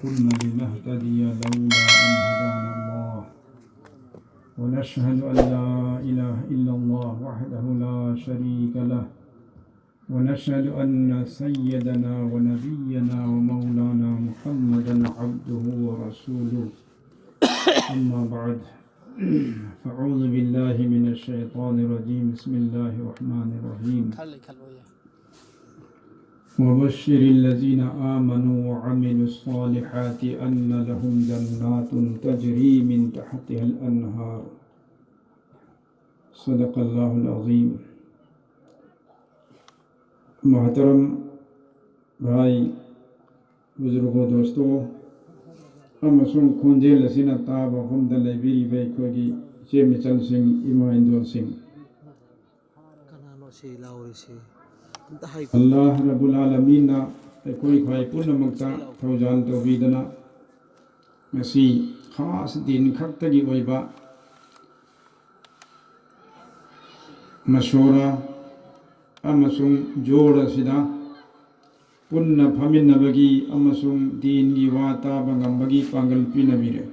كنا لنهتدي لولا أن هدانا الله ونشهد أن لا إله إلا الله وحده لا شريك له ونشهد أن سيدنا ونبينا ومولانا محمدا عبده ورسوله أما بعد فأعوذ بالله من الشيطان الرجيم بسم الله الرحمن الرحيم وبشر الذين آمنوا وعملوا الصالحات أن لهم جنات تجري من تحتها الأنهار صدق الله العظيم محترم भाई बुजुर्गों दोस्तों अमसुंग खोंजेल असिना ताब अफमदा लेबिरिबा अखोगी इचे मिचल सिंह इमा इंदोर सिंह अल्लाह रब्बुल आलमीन ना अखोई ख्वाई पुनमक्ता थौजाल तौबीदना ngasi खास दिन खक्तगी ओइबा मशोरा अमसुंग जोड़ असिदा पुन्ना फमिन्नबगी अमसुंग दीनगी वा ताबा ngambagi पांगल पिनबिरे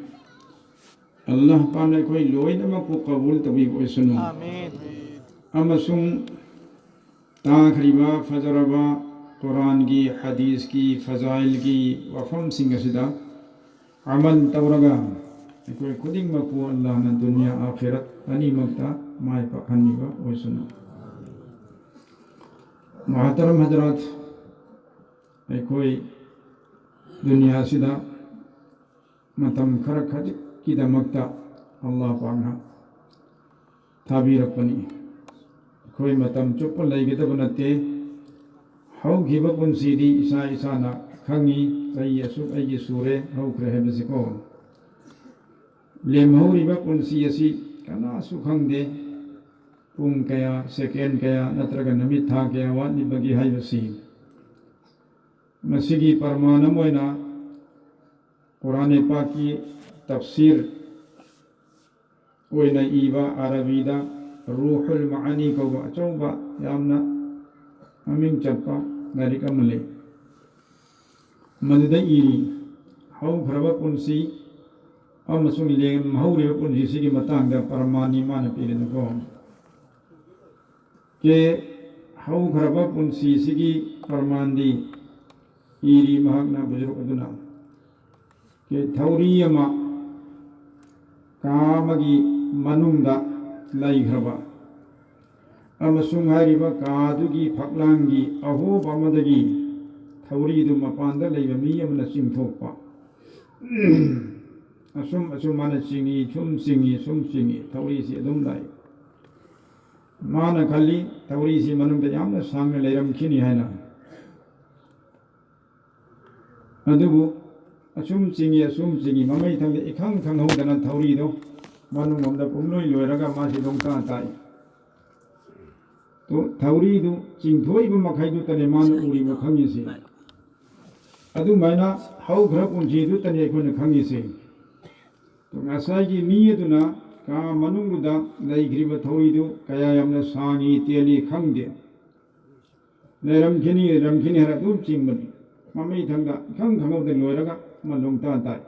अल्लाह पाना कोई लोइनमकु कबूल तबी ओइसनु आमीन अमसुंग ताखरिबा फजरबा कुरान की हदीस की फजाइल की वफम सिंह असिदा अमल तौरगा कोई खुदिंग मकु अल्लाह ना दुनिया आखिरत अनीमकता माय पखनिबा ओइसनु मोहतरम हजरत कोई दुनिया सिदा मतम खर खजिदमक्ता अल्लाह पाकना थाबीरकपनी कोई मतम चुप लेगदब नते हौखिब पुंसीदी इसा इसाना खंगी चई असुक अगी सूरे हौख्रे हेबसिको लेमहौरिब पुंसी असि कनासु खंगदे पुंग कया सेकेंड कया नत्रगा नमित था कया वालिबगी हाइबसी मसीगी परमानम होइना कुरान पाक की तफसीर होइना इबा अरबीदा रूहुल मानी को अचौबा यामना ममिंग चप्पा लारिक अमले मदद इरी हौख्रबा पुंसी अमसुंग लेम हौरिबा पुंसी सिगी मतांगदा परमानी मान पीरेनको के हौख्रबा पुंसी सिगी परमांदी इरी महकना बुजुर्ग अदुना के थौरी अमा कामगी मनुंगदा लाइग्रबा अमसुंग हारिबा कादुगी फक्लांगी अहोब अमदगी थौरीदु मपांदा लैबा मी अमना चिंगथोकपा असुम असुम माना चिंगी सुम चिंगी थौरी से अदुम लाई माना खल्ली थौरी से मनुंगदा यामना सांगना लैरमखिनी हायना अदुबु असुम चिंगी ममई थंगदे इखंग खंगहौदना थौरीदो मनुंगमदा पुंलोय लोयरगा मासी दोंता ताई तो थौरीदु चिंगथोइबा मखैदु तने मान उरिबा खंगिसे अदु माइना हौख्रा पुंजीदु तने अखोइना खंगिसे तो ngसाइगी मी अदुना का मनुंगदा लैग्रिबा थौरीदु कया यामना सांगी तेली खंगदे लैरमखिनी हरा दुम चिंगबनी ममई थंगदा इखंग खंगौदे लोयरगा मलुंगता ताई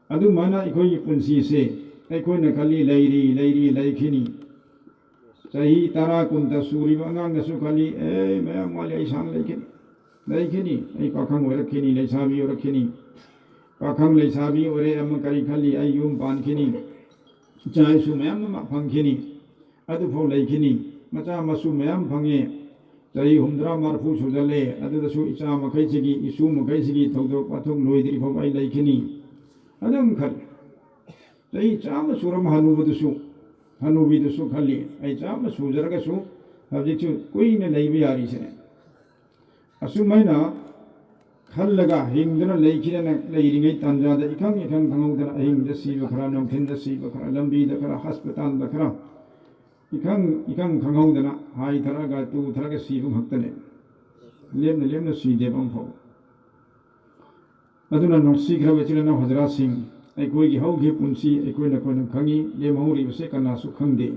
अदु माना अखोइगी पुंसीसे अखोइना खली लैखिनी चाही तारा कुंता सूरीबा अंगांगसु खली मयाम वाले आई सांग लैखिनी आई पाखंग ओरखिनी लैसाबी ओरखिनी पाखंग लैसाबी ओरे अम करी खली आई युम पानखिनी चायसु मयाम मा फंखिनी अदु फौ लैखिनी मचा मसु मयाम फंगे चाही हुमद्रा मारफु सुजले अदुदसु इचा मखैसिगी इसु मखैसिगी थौदोक पाथोक लोइद्रि फौ आई लैखिनी अदम खल चाही चाम सुरम हनुबीदुसु खली आई चाम सुजरगसु हजिसु कुइना लैबा यारिसे असुमैना खल्लगा हिंगदना लैखिना लैरिङै तान्जादा इखंग खंगौदना अहिंगदा सीबा खरा नोंथिंदा सीबा खरा लंबीदा खरा हस्पतालदा खरा इखंग खंगौदना हाई थरगा तू थरगा सीबा भक्तने लेमना सीदेबम फौ अदुना नोंसीग्रबा चिलना Hazra Singh अखोइगी हौगी पुंसी अखोइना खंगी लेमहौरिबसे Kanasu खंगदे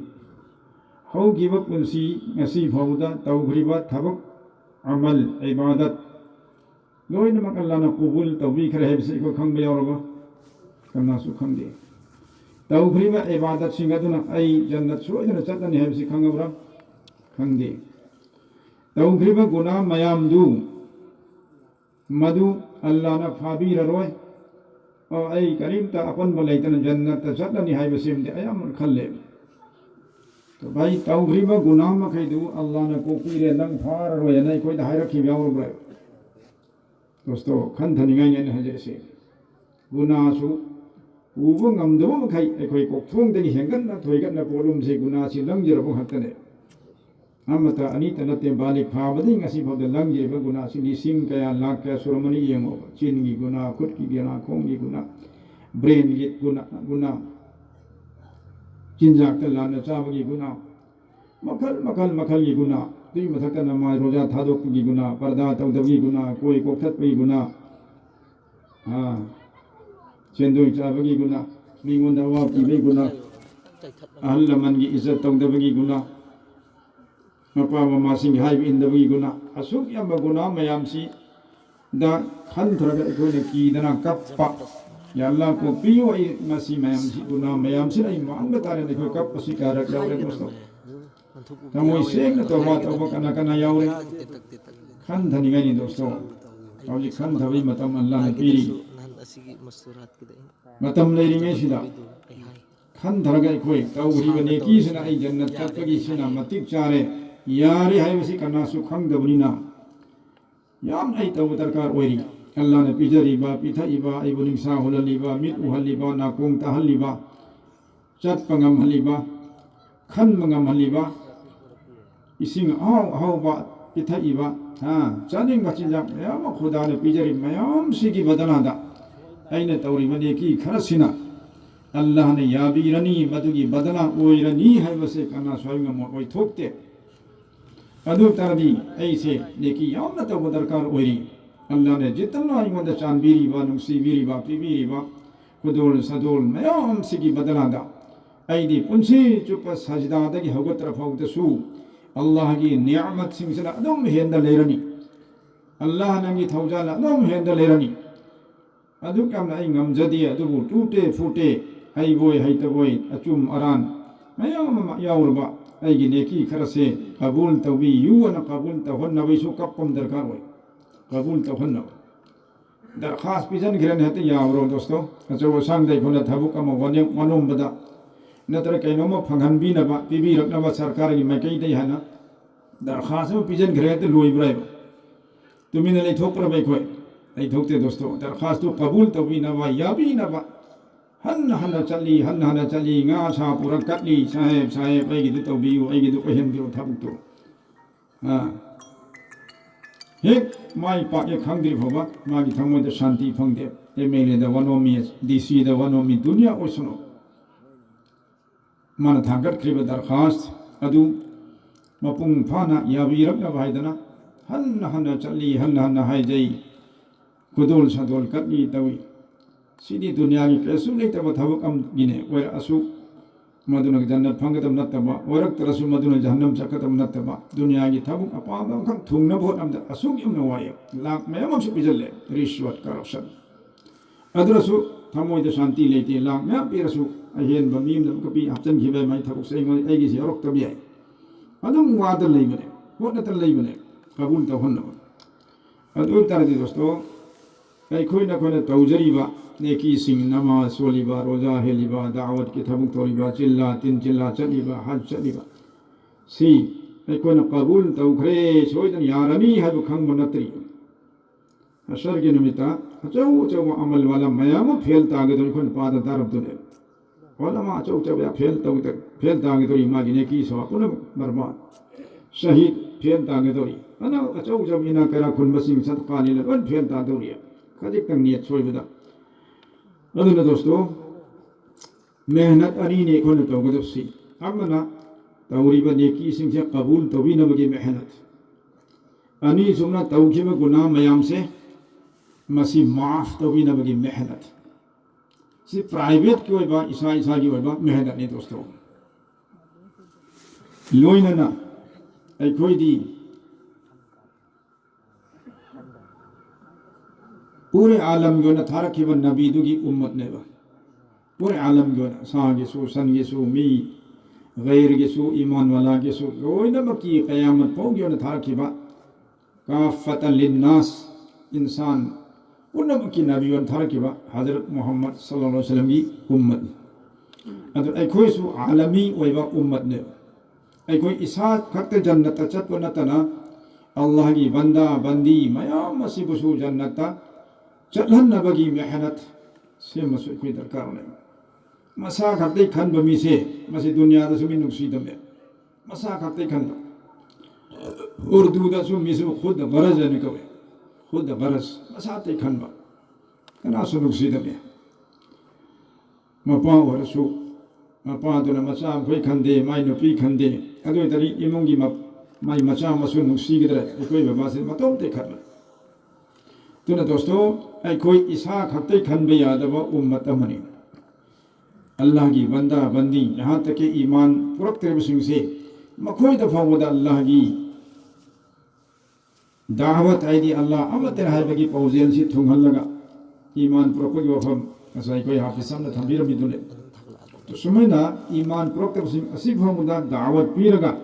हौगिबा पुंसी ngasi phawda tawgriba thabak amal ibadat लोइनमक अल्लाहना कबूल तौबीखरे हैबसे इको खंगबे यावरबा कन्नासु खंगदे तौख्रिबा इबादत सिंग अदुना आई जन्नत सोइदना चतनी हैबसे खंगबरा खंगदे तौख्रिबा गुना मयामदु मधु अल्लाहना फाबीररोय और आई करीमता अपन बलैतन जन्नत चतनी हैबसेमदे अयाम खल्ले तो भाई तौख्रिबा गुना मखैदु अल्लाहना कोकीरे नंग फाररोय नै कोइ धायरखि यावरबरा दोस्तों खंधनिगाई ने हजेसे गुनासु उबो ngamdabo makai ekoi kokthongdagi henganna thoigatna polumse gunasi langjirabo hattane amata anita natte balik phabadi ngasi phawda langjiraba gunasi lising kaya lakh kaya suramani yengo chingi guna khutki guna khonggi guna brain gi guna jinjak ta lana chabagi guna makal gi guna tui mathakta namai roja thadok gi guna parda tawdagi guna koi kokthat pai guna cendoi chabagi guna mingonda wa pibe guna ahal laman gi izzat tawdagi guna mapa mama sing hai indabagi guna asuk yamba guna mayamsi da khan thraga ekoi ki dana kappa ya allah ko piyo ai masi mayamsi guna mayamsi ai mangba tare ne ko kappa sikarak yawre musto tamoi seng na to wa kana yawre khan dhani gani dosto auli khan dhawi matam allah ne piri matam leiringe sida khan dharaga ekoi tawri bane ki sina ai jannat chatpagi sina matik chare yari hai masi kana su khang dabunina yam ai taw darkar oiri allah ne pijari ba pitha iba ai buning sa holali ba mit uhali ba na kong ta hali ba chat pangam hali ba khan mangam hali ba ising aw ba pitha iba chaning machinjak yam khuda ne pijari mayam sigi badanada aina tawri bane ki kharasina allah ne yabirani madugi badana oirani hai base kana swayam mo oi thokte adu taradi aise neki yamna taw darkar oiri allah ne jitna ingonda chanbiri ba nungsibiri ba pibiri ba kudol sadol mayam sigi badanada aidi punsi chupa sajda dagi hogatra phawda su allah gi ni'mat singsala adum henda lerani allah nangi thawjala adum henda lerani adu kamna ai ngamjadi adubu tute fute hai boy hai ta boy achum aran mayam yawrba ai gi neki kharase qabul tawbi yuwana qabul tawhanna bisu kappam darkar hoy qabul tawhanna dar khas pijan giran hate yawro dosto acho sang dai khona thabuk ama wanom bada natra kainoma phanghan bi na ba pibi rakna ba sarkar gi makai dai hana dar khas pijan giran te loi brai tumina le thok pra bai khoi ai thokte dosto dar khas tu qabul tawbi na ba yabi na ba hana chali nga sa pura katli saheb ai gi du tawbi ai gi du pahen bi thabuk to hek mai pa ye khangdir bhaba ma gi thamoi da shanti phangde emele da wanomi dc da wanomi dunya osuno mana thangat kriba dar khas adu mapung phana yabi rakna baidana hana chali hana hai jai kudol sadol katli tawi sidi dunia ni kesu le ta thabuk am gine wer asu maduna jannat phangatam nataba warak tarasu maduna jahannam chakatam nataba dunia gi thabuk apa ba kham thungna bhot am da asu yam na waya lak mayam am sipijalle rishwat corruption adrasu thamoi da shanti lete lak mayam pirasu ahen ba mim da kapi hapchan khibai mai thabuk sei ngoi ai gi si arok tabi ai adum wada leibane hotna tan leibane qabul ta honna adu taradi dosto kai khoina tawjari ba neki sing nama soliba roza heliba da'wat ki thabuk toriba chilla tin chilla chaliba haj chaliba si ekona qabul tawkhre soidan yarani habu khang manatri asar ge numita achau amal wala mayam fail ta ge doi khon pada darab dune wala ma achau ya fail ta ge doi ma gine ki so apuna barba shahid fail ta ge doi ana achau ina kara khun basing sat qani la on fail ta doi khadik tang niat soibada aduna dosto mehnat ani ne khon to godo si amana tawriba neki sing se qabul tawina bagi mehnat ani sumna tawkhiba guna mayam se masi maaf tawina bagi mehnat si private ki oiba isa gi oiba mehnat ni dosto loina na ai khoi di पूरे आलम की ओर थारखिब नबीदुगी उम्मत ने पूरे आलम की ओर सागिसु सनगिसु मी गैरगिसु ईमान वालागिसु लोइनमकी क़यामत फाउगी ओर थारखिब काफ़तन लिन्नास इंसान पुनमकी नबी ओर थारखिब हज़रत मुहम्मद सल्लल्लाहु अलैहि वसल्लम की उम्मत अदु अखोइसु आलमी ओइबा उम्मत ने अखोइ इसा खक्ते जन्नत चतप नतना अल्लाह की बंदा बंदी मयाम मसीबुसु जन्नत चलन नबगी मेहनत से मसु कोई दरकार नहीं मसा खक्ते खन बमी से मसी दुनिया दसु मिन नुक्सी दमे मसा खक्ते खन उर्दू दसु मिसु खुद गरज ने कवे खुद गरज मसा ते खन बा कना सु नुक्सी दमे मपा वरसु मपा दुना मसा कोई खंदे माई नुपी खंदे अदु तरी इमुंगी माई मचा मसु नुक्सी गदरे कोई बाबा से मतों ते खन तुना दोस्तों कोई इसा खत्ते खन बे यादव उम्मत मनी अल्लाह की बंदा बंदी यहाँ तक के ईमान पुरख तेरे सिंह से मखोई दफा वदा अल्लाह की दावत आई दी अल्लाह अमत तेरा है बगी पौजेल सी थुंगल लगा ईमान पुरख की वफम ऐसा कोई हाफिज सामने थंबीर भी दुने तो सुमेना ईमान पुरख तेरे सिंह असीफ हम वदा दावत पीरगा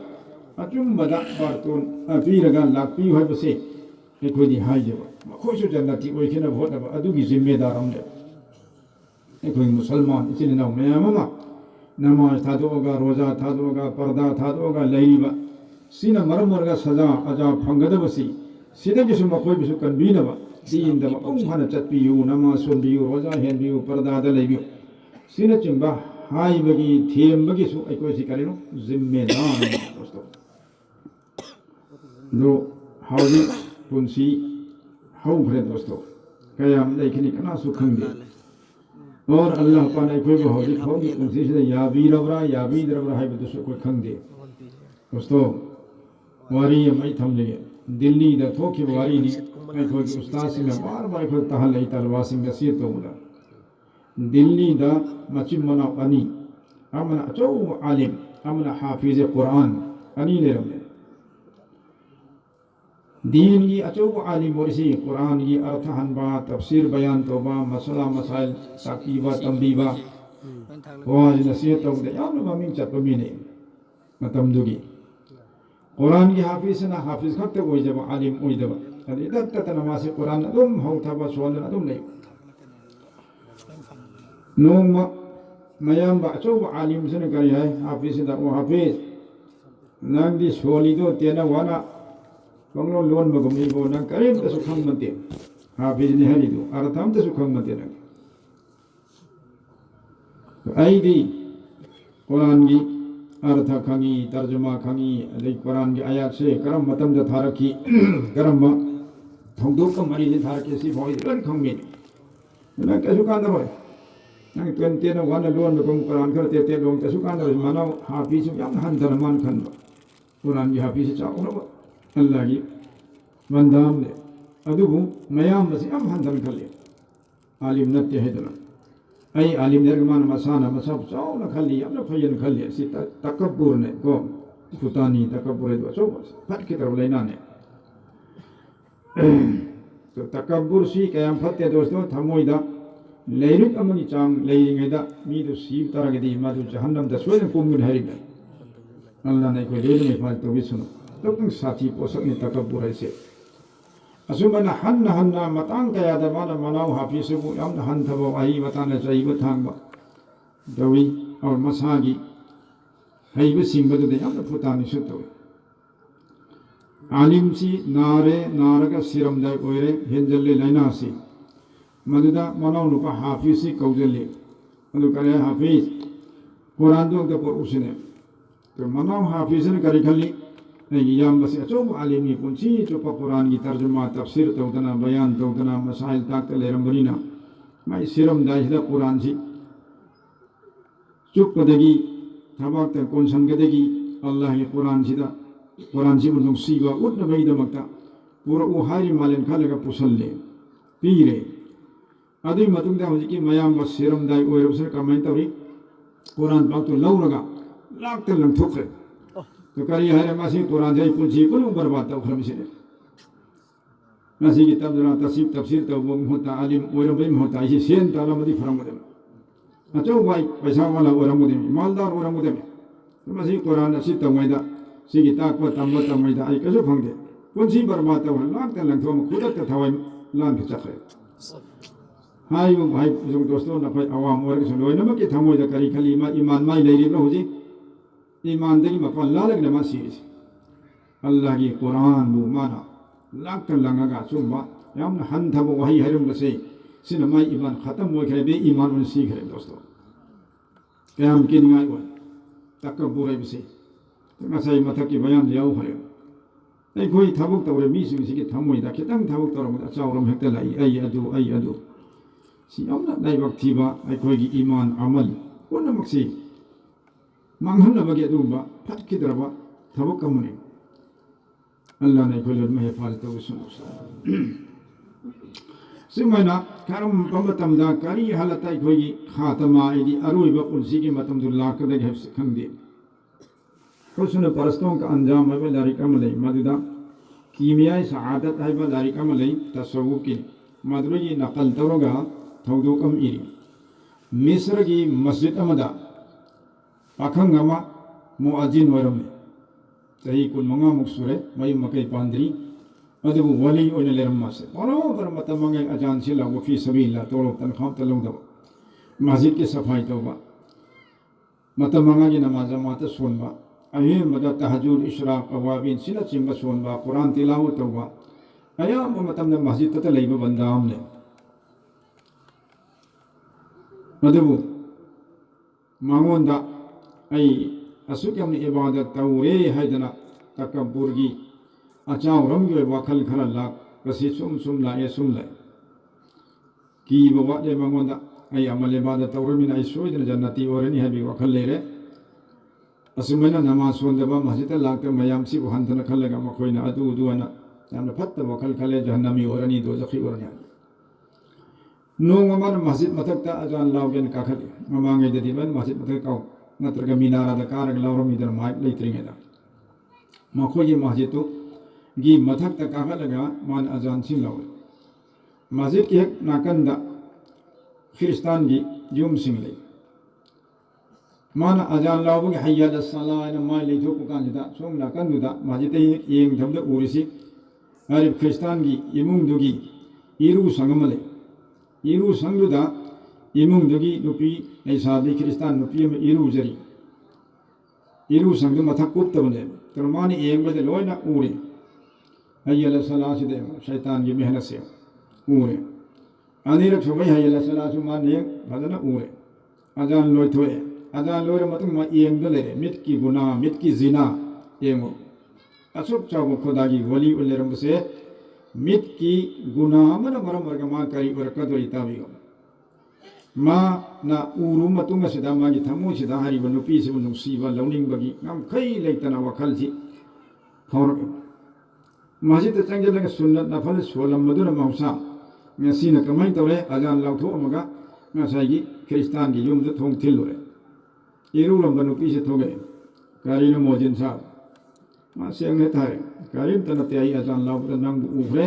अचुम बदा बारतोन पीरगा लाख पी है बसे कोई दी हाई जब मखोई जो जन्नती वही के ना बहुत ना अदुगी जिम्मेदार हमने कोई मुसलमान इसलिए ना मैम नमाज थादोगा रोजा थादोगा पर्दा थादोगा लईबा सीना मरम मरगा सजा अजा फंगदबसी सीधा किसु मखोई बिसु कन्बीनबा दीन दबा उम्हाना चतपियु नमाज सुनबियु रोजा हेनबियु पर्दा दा लईबियु सीना चिंबा हाई बगी थेम बगी सु कोई सी करेनो जिम्मेदार दोस्तों दो हाउजी पुंसी हाउ भरे दोस्तों कयाम लेकिन कना सु खंगे और अल्लाह पाने कोई भी हाउजी खाओगी पुंसी से या बीर रबरा है बदसु कोई खंगे दोस्तों वारी मई थमले दिल्ली दा थोकी वारी नी कोई उस्ताद से मैं बार कोई तहल है तलवासिंग नसीहत तो मुदा दिल्ली दा मचिम मना अनी अमना अचो आलिम अमना हाफिज कुरान अनी ले रमे दीन की अचो आलिम वरसी कुरान की अर्थ हनबा तफसीर बयान तोबा मसला मसाइल ताकीबा तंबीबा वाज नसीहत तो मुदा याम ममिंग चत बमिने मतम दुगी कुरान की हाफिज ना हाफिज खत्ते कोई जब आलिम कोई दबा अदे दत्त तनमा से कुरान अदम हौ थबा सोल अदम नहीं नोम मयाम बा अचो आलिम से करी है हाफिज दा ओ हाफिज नंग दी सोली दो तेना वाना बंगलो लोन बगमी बो नंग करीम तसु खंग मते हाफिज ने हरी दो अर्थम तसु खंग मते नंग आई दी कुरान की अर्थ खंगी तर्जुमा खंगी अदे कुरान की आयत से करम मतम द थारकी करम थोंदो का मरी ने थारके सी भोई लन खंगे ना कैसु कांदर होय नंग तेन वाना लोन बगम कुरान कर ते लोंग कैसु कांदर मानो हाफिज याम हन दरमान खन कुरान की हाफिज चाओ अल्लाह की बंदाम ने अदुबु मयाम बस याम हन दन खले आलिम नत्य है दना आई आलिम निर्गमान मसाना मसाब चाओ न खली अब न फयन खली सी तकब्बुर ने को फुतानी तकब्बुर दो चो फट के तरफ लेना ने तो तकब्बुर सी कयाम फते दोस्तों थमोइदा लेरिक अमनी चांग लेरिंगेदा मीदु सीब तरगदी मादु जहन्नम द सोयन कुमुन हरिगा अल्लाह ने कोई लेर में फाल तो विसुनो तो तुम साथी पोषक ने तकब्बुर है से असुमन हन्ना मतांग कया दमाना मनाव हाफिज से याम हन थबो आई बताना चाहिए बथांग दवी और मसागी हईब सिंबदु दे याम फुतानी सुतो आलिम सी नारे नारगा सिरम दाय ओइरे हेंजल्ले लाइना सी मदुदा मनाव नुपा हाफिज सी कौजले अदु करे हाफिज कुरान दो द पर उसने तो मनाव हाफिज ने करी खली नहीं याम बस अचो आलिमी पुंची जो कुरान की तर्जुमा तफसीर तौदना बयान तौदना मसाइल ताक लेरम बनीना मैं सिरम दाइदा कुरान सी चुप पदगी थबाक त कोन संगदगी अल्लाह के कुरान सी मुदुं सीबा उतना बेइदा मक्ता पूरा ओ हारी मालन खालेगा पुसल्ले पीरे अदुई मतुंग दा होजी की मयाम बस सिरम दाइ ओइरब से कमाई तवरी कुरान पाक तो लौरगा लाक ते लंग ठोकरे तो करी हरे मासी कुरान जाई पुंची को बर्बाद तो खरम से Masih kita dalam tafsir tahu muhta alim orang beri muhta isi sen dalam mesti farang muda. Macam baik paisa wala orang muda, maldar orang muda. Masih Quran nasi tahu muda, si kita aku tambah muda, ay kaso fangde. Kunci bermata orang lang telang tuam kuda tertawai lang kecakar. Hai jung dosto na pai awam orang seluai nama kita muda kari kalima iman mai lagi belah huji. Iman degi makan lalak nama sis. Allah ki Quran bu mana. Lakkan langaga sumba yamna hantabu wahi harum lase sinama iman khatam wo kare be iman un si kare dosto kayam kin ngai wa takabbur ai bise ngasai mathak ki bayan diau khare ai koi thabuk tawre mi sing si ki thamoi da kitang thabuk tawra da chawram hekta lai ai adu si yamna dai bak thiba ai koi gi iman amal wonna maksi manghan na bagi adu ba phat ki darba thabuk kamune Allah ne kolod me hafal to sunu simana karam pamatam da kari halatai khogi khatama idi arui ba ulsi ki matam dullah ka de hefs khangdi ko sunu paraston ka anjam hai lari kam lei maduda kimiyai saadat hai ba lari kam lei tasawuf ki madru ji naqal taroga thawdu kam iri misra ki masjid amada pakhang ama muazzin waram Tahi kun manga muksure, mai makai pandri, adu wali oine leram mase. Ono bar mata mangai ajan sila wafi sabila tolo tan kham talong daba. Masjid ke safai toba. Mata manga ki namaz mata sunba. Ahi mata tahajjud ishraq awabin sila chimba sunba Quran tilawat toba. Aya mata na masjid tata leiba bandam ne. Adu mangonda ai asuk yamni ibadat tawre haidana takabburgi achaw ramgi wakal khara lak kasi sum la e sum la ki bawa de mangonda ay amal ibadat tawre min ay soidna jannati orani habi wakal lere asumena namaz sonda ba masjid lak ta mayam si handana khallaga makoina adu duana yamna fatta wakal khale jahannami orani dozakhi orani no mamar masjid matakta ajan lawgen kakhali mamangai de diban masjid matak kau natraga minara da karag lawram idar mai leitringeda makhoji masjid to gi mathak ta kaga laga man azan sin law masjid ki nakanda kristan gi yum sing le mana azan law gi hayya as salah ina mai le thok kan da som nakandu da masjid e yeng thamda urisi ari kristan gi imung dugi iru sangamale iru sangdu da imung dugi nupi ai sabi kristan nupi me iru jari iru sangdu mathak kup tabane termani eng bade loina uri hayya salasi de shaitan gi mehna se uri anira thobai hayya salasu mane badana uri ajan loi thoe ajan loi matung ma eng dole mit ki guna mit ki zina emo asuk chaw khodagi wali uleram se mit ki guna mana maram warga ma kari warakadori tabiyo ma na uru matunga sida magi thamu sida hari banu pi se banu siba launing bagi ngam khai leitana wakal ji thor masjid changjela ga sunnat nafal solam maduna mausa ngasi na kamai tawre azan lautho amaga ngasai gi kristan gi yum da thong thilure iru lam banu pi se thoge kari no mojin sa ma seng ne thare kari tan te ai azan law da nang ufre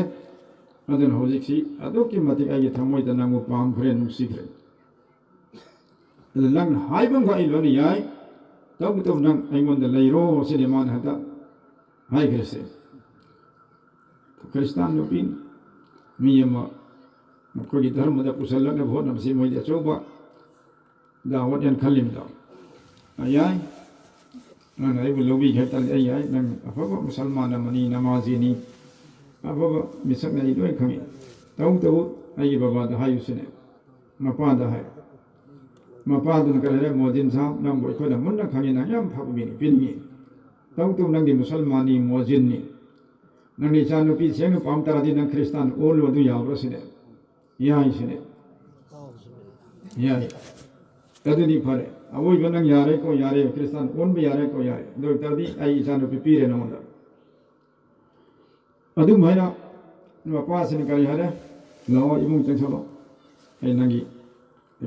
adan hojik si adoki mati ai thamoi da nang pam khre nu sikre lang hai bang khai lo ni yai taw taw nang ai mon da leiro se de man hata hai krese kristan no pin miyama ko gi dharma da pusalla ne bhona se moi da choba da wadan khalim da ayai nang ai lobi hetal ayai nang afaba musalman mani namazi ni afaba misak nai doi khangi taw taw ai baba da hayu sene mapa da hai mapa dun kare modin sa nang boi ko da mun na khangi na yam phabu ni pin ni taw taw nang di musalmani mojin ni nang ni chanu pi senu pam tara di nang kristan ol wadu ya ro sine yai sine yai tadu ni phare awoi banang yare ko yare kristan on bi yare ko yare do tardi ai chanu pi pire na onda adu maina no pa sine kari hare law imung chang chalo ai nangi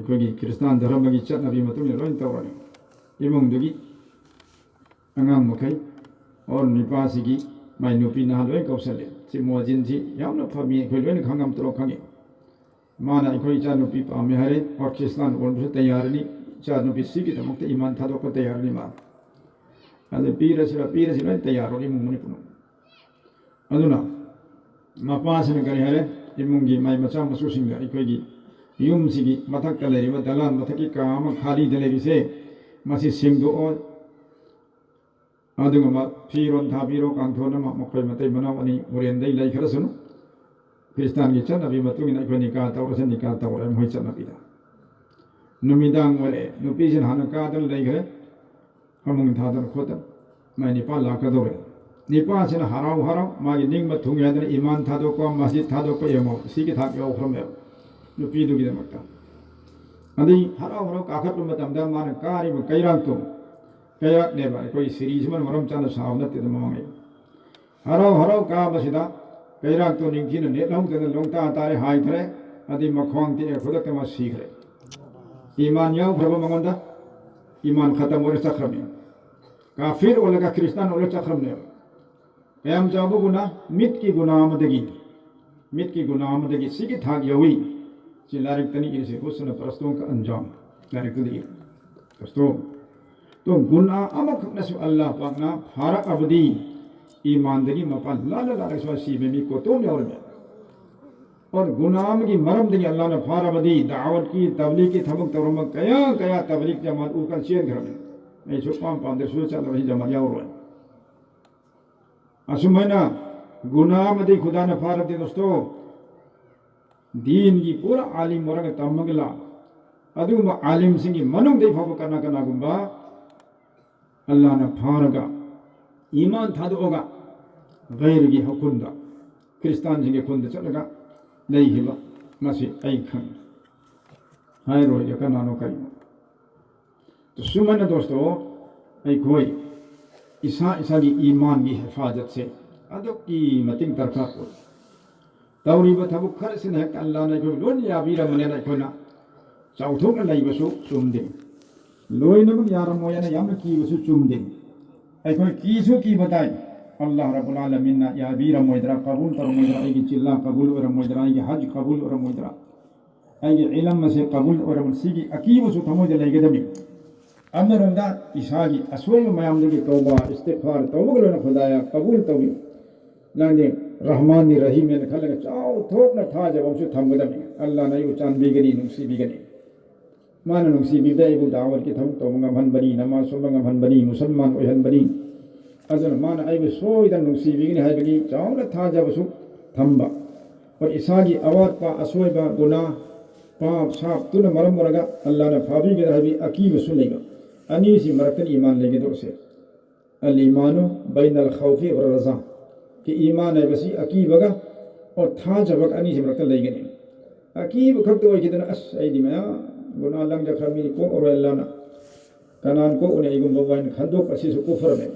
ko gi kristan dharma gi chat na bi matung ron tawani imung dugi angang mokai or ni pa si gi mai nupi na loi kausale si mojin ji yamna phami khoi loi khangam tro khangi mana khoi cha nupi pa me hare pakistan on bu tayar ni cha nupi si ki tamok te iman tha do ko tayar ni ma ade pira si loi tayar ri mung ni puno aduna mapa sene kari hare imungi mai macha masu singa khoi gi yum si gi mathak ta leri ba dalan mathaki ka ma khali de leri se masi singdo o adunga ma phiron thabiro kangthona ma mokhoi matai manaw ani oren dai lai kharasunu kristan gi chana bi matung ina khoni ka tawrasan ni ka tawra moi chana bi da numidang wale nupi jin hana ka dal lai gre hamung thadar khota mai ni pa la ka dore ni pa sin harau ma gi ning ma thung ya dane iman thado ko masjid thado ko yemo si gi thak yo khrom ya nupi du gi da makta adi harau ka khat ma tam da ma ka ri ma kairang to kaya neba koi series man maram chana sauna te da mamangai harau ka basida kairak to ningkin ne long te long ta tare hai thre adi makhwang te khodak te ma sikre iman yaw prabha mangonda iman khatam ore chakrami kafir ola ka kristan ola chakram ne kayam jabu guna mit ki guna amadagi sigi thak yawi si larik tani ise kusna prastong ka anjam larik tani prastong तो गुना अमक नसु अल्लाह पाकना फारक अबदी ईमानदारी मपा लाला लाला स्वासी में भी को तो म्यार में और गुनाम की मरम दगी अल्लाह ने फार अबदी दावत की तबलीग की थमक तवरम कया तबलीग जमात उनका शेयर कर मैं छुपाम पांदे सोचा तो वही जमात यार हुआ असुमैना गुनाम दे खुदा ने फार अबदी दोस्तों दीन की पूरा आलिम वरग तमगला अदुम आलिम सिंह की मनुंग दे फाव करना गुंबा अल्लाह ने फारगा ईमान था दोगा गैर की हुकुंदा क्रिस्तान जी के खुंद चलगा नहीं हिबा मसी आई खन हाय रो ये कनानो करी तो सुमन दोस्तों आई कोई ईसा की ईमान की हिफाजत से अदब की मतिंग तरफा को तौरी बथबु खर से ने अल्लाह ने को लोन या बीरा मने ना कोना चाउथोक लाई बसु सुमदे लोइनम यारम मोयना याम की बसु चुमदे आई कोई कीसु की बताई अल्लाह रब्बुल आलमीन ना या बीरा मोइदरा कबूल तर मोइदरा आई की चिल्ला कबूल और मोइदरा आई की हज कबूल और मोइदरा आई की इल्म से कबूल और सिगी अकीब सु थमोदे लेगे दबी अमरंदा इसागी असोय मयाम दगी तौबा इस्तिगफार तौबा गलोना खुदाया कबूल तौबी लांदे रहमान नि रहीम ने खलगा चाउ थोक ना था जब सु थमगदमी अल्लाह ने यु चांद बिगनी नुसी बिगनी माना नुसी बिबे इबु दावत की थम तौबा भनबनी नमाज सुबंगा भनबनी मुसलमान ओहनबनी अजन माना आइबे सोइदा नुसी बिगनी हाइबनी चाउ ना था जब सु थम्बा और इसागी अवात पा असोयबा गुनाह पाप साप तुन मरम मरगा अल्लाह ने फाबी के रहबी अकीब सु लेगा अनी सी मरकन ईमान लेगे दो से अल ईमानु बैनल खौफी व रज़ा कि ईमान है बसी अकीबगा और था जबक अनी से मरकन लेगे नहीं अकीब खत तो कितना अस ऐदी में गुनाह लंग जखमी को और अल्लाह ना कनान को उन्हें इगुम बवाइन खदो पसी सु कुफर में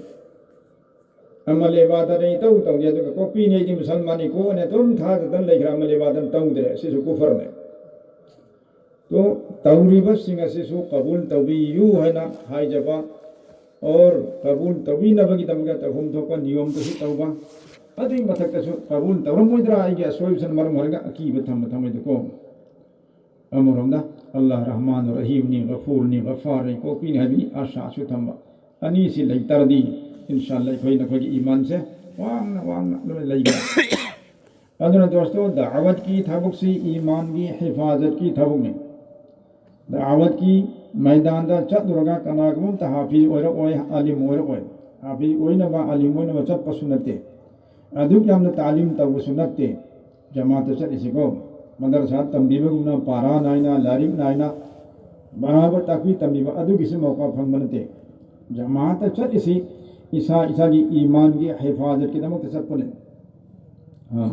अमल इबादत नहीं तो दिया तो कॉपी नहीं दी मुसलमानी को ने तुम था दन लेकर अमल इबादत तंग दे से सु कुफर में तो तौरीबत सिंह से सु कबूल तौबी यू है ना हाई जबा और कबूल तौबी नबगी तमगा तहुम तो को नियम तो सु तौबा अदि मथक तो सु कबूल तौरम मोइद्रा आई के सोइसन मरम हरगा अकीब थम को अमरमदा अल्लाह रहमान रहीम नि गफूर नि गफार नि को पिन हबी आशा सु थम अनी सी लै तरदी इंशाअल्लाह कोई न कोई ईमान से वांग लेगा अदना दोस्तों दावत की थबुक से ईमान की हिफाजत की थबुक ने दावत की मैदान दा चतुरगा कनागुम त हाफिज ओर ओय आलिम ओर ओय हाफिज ओय नबा आलिम ओय नबा चत पसुनते अदु यामना तालीम तब सुनते जमात चलिसिको मदरसा तंबीबगुना पारा नाइना लारिम नाइना बराबर ताकवी तंबीबा अदु किसी मौका फंगनते जमात चलिसि ईसा की ईमान की हिफाजत की दमक तसपने हां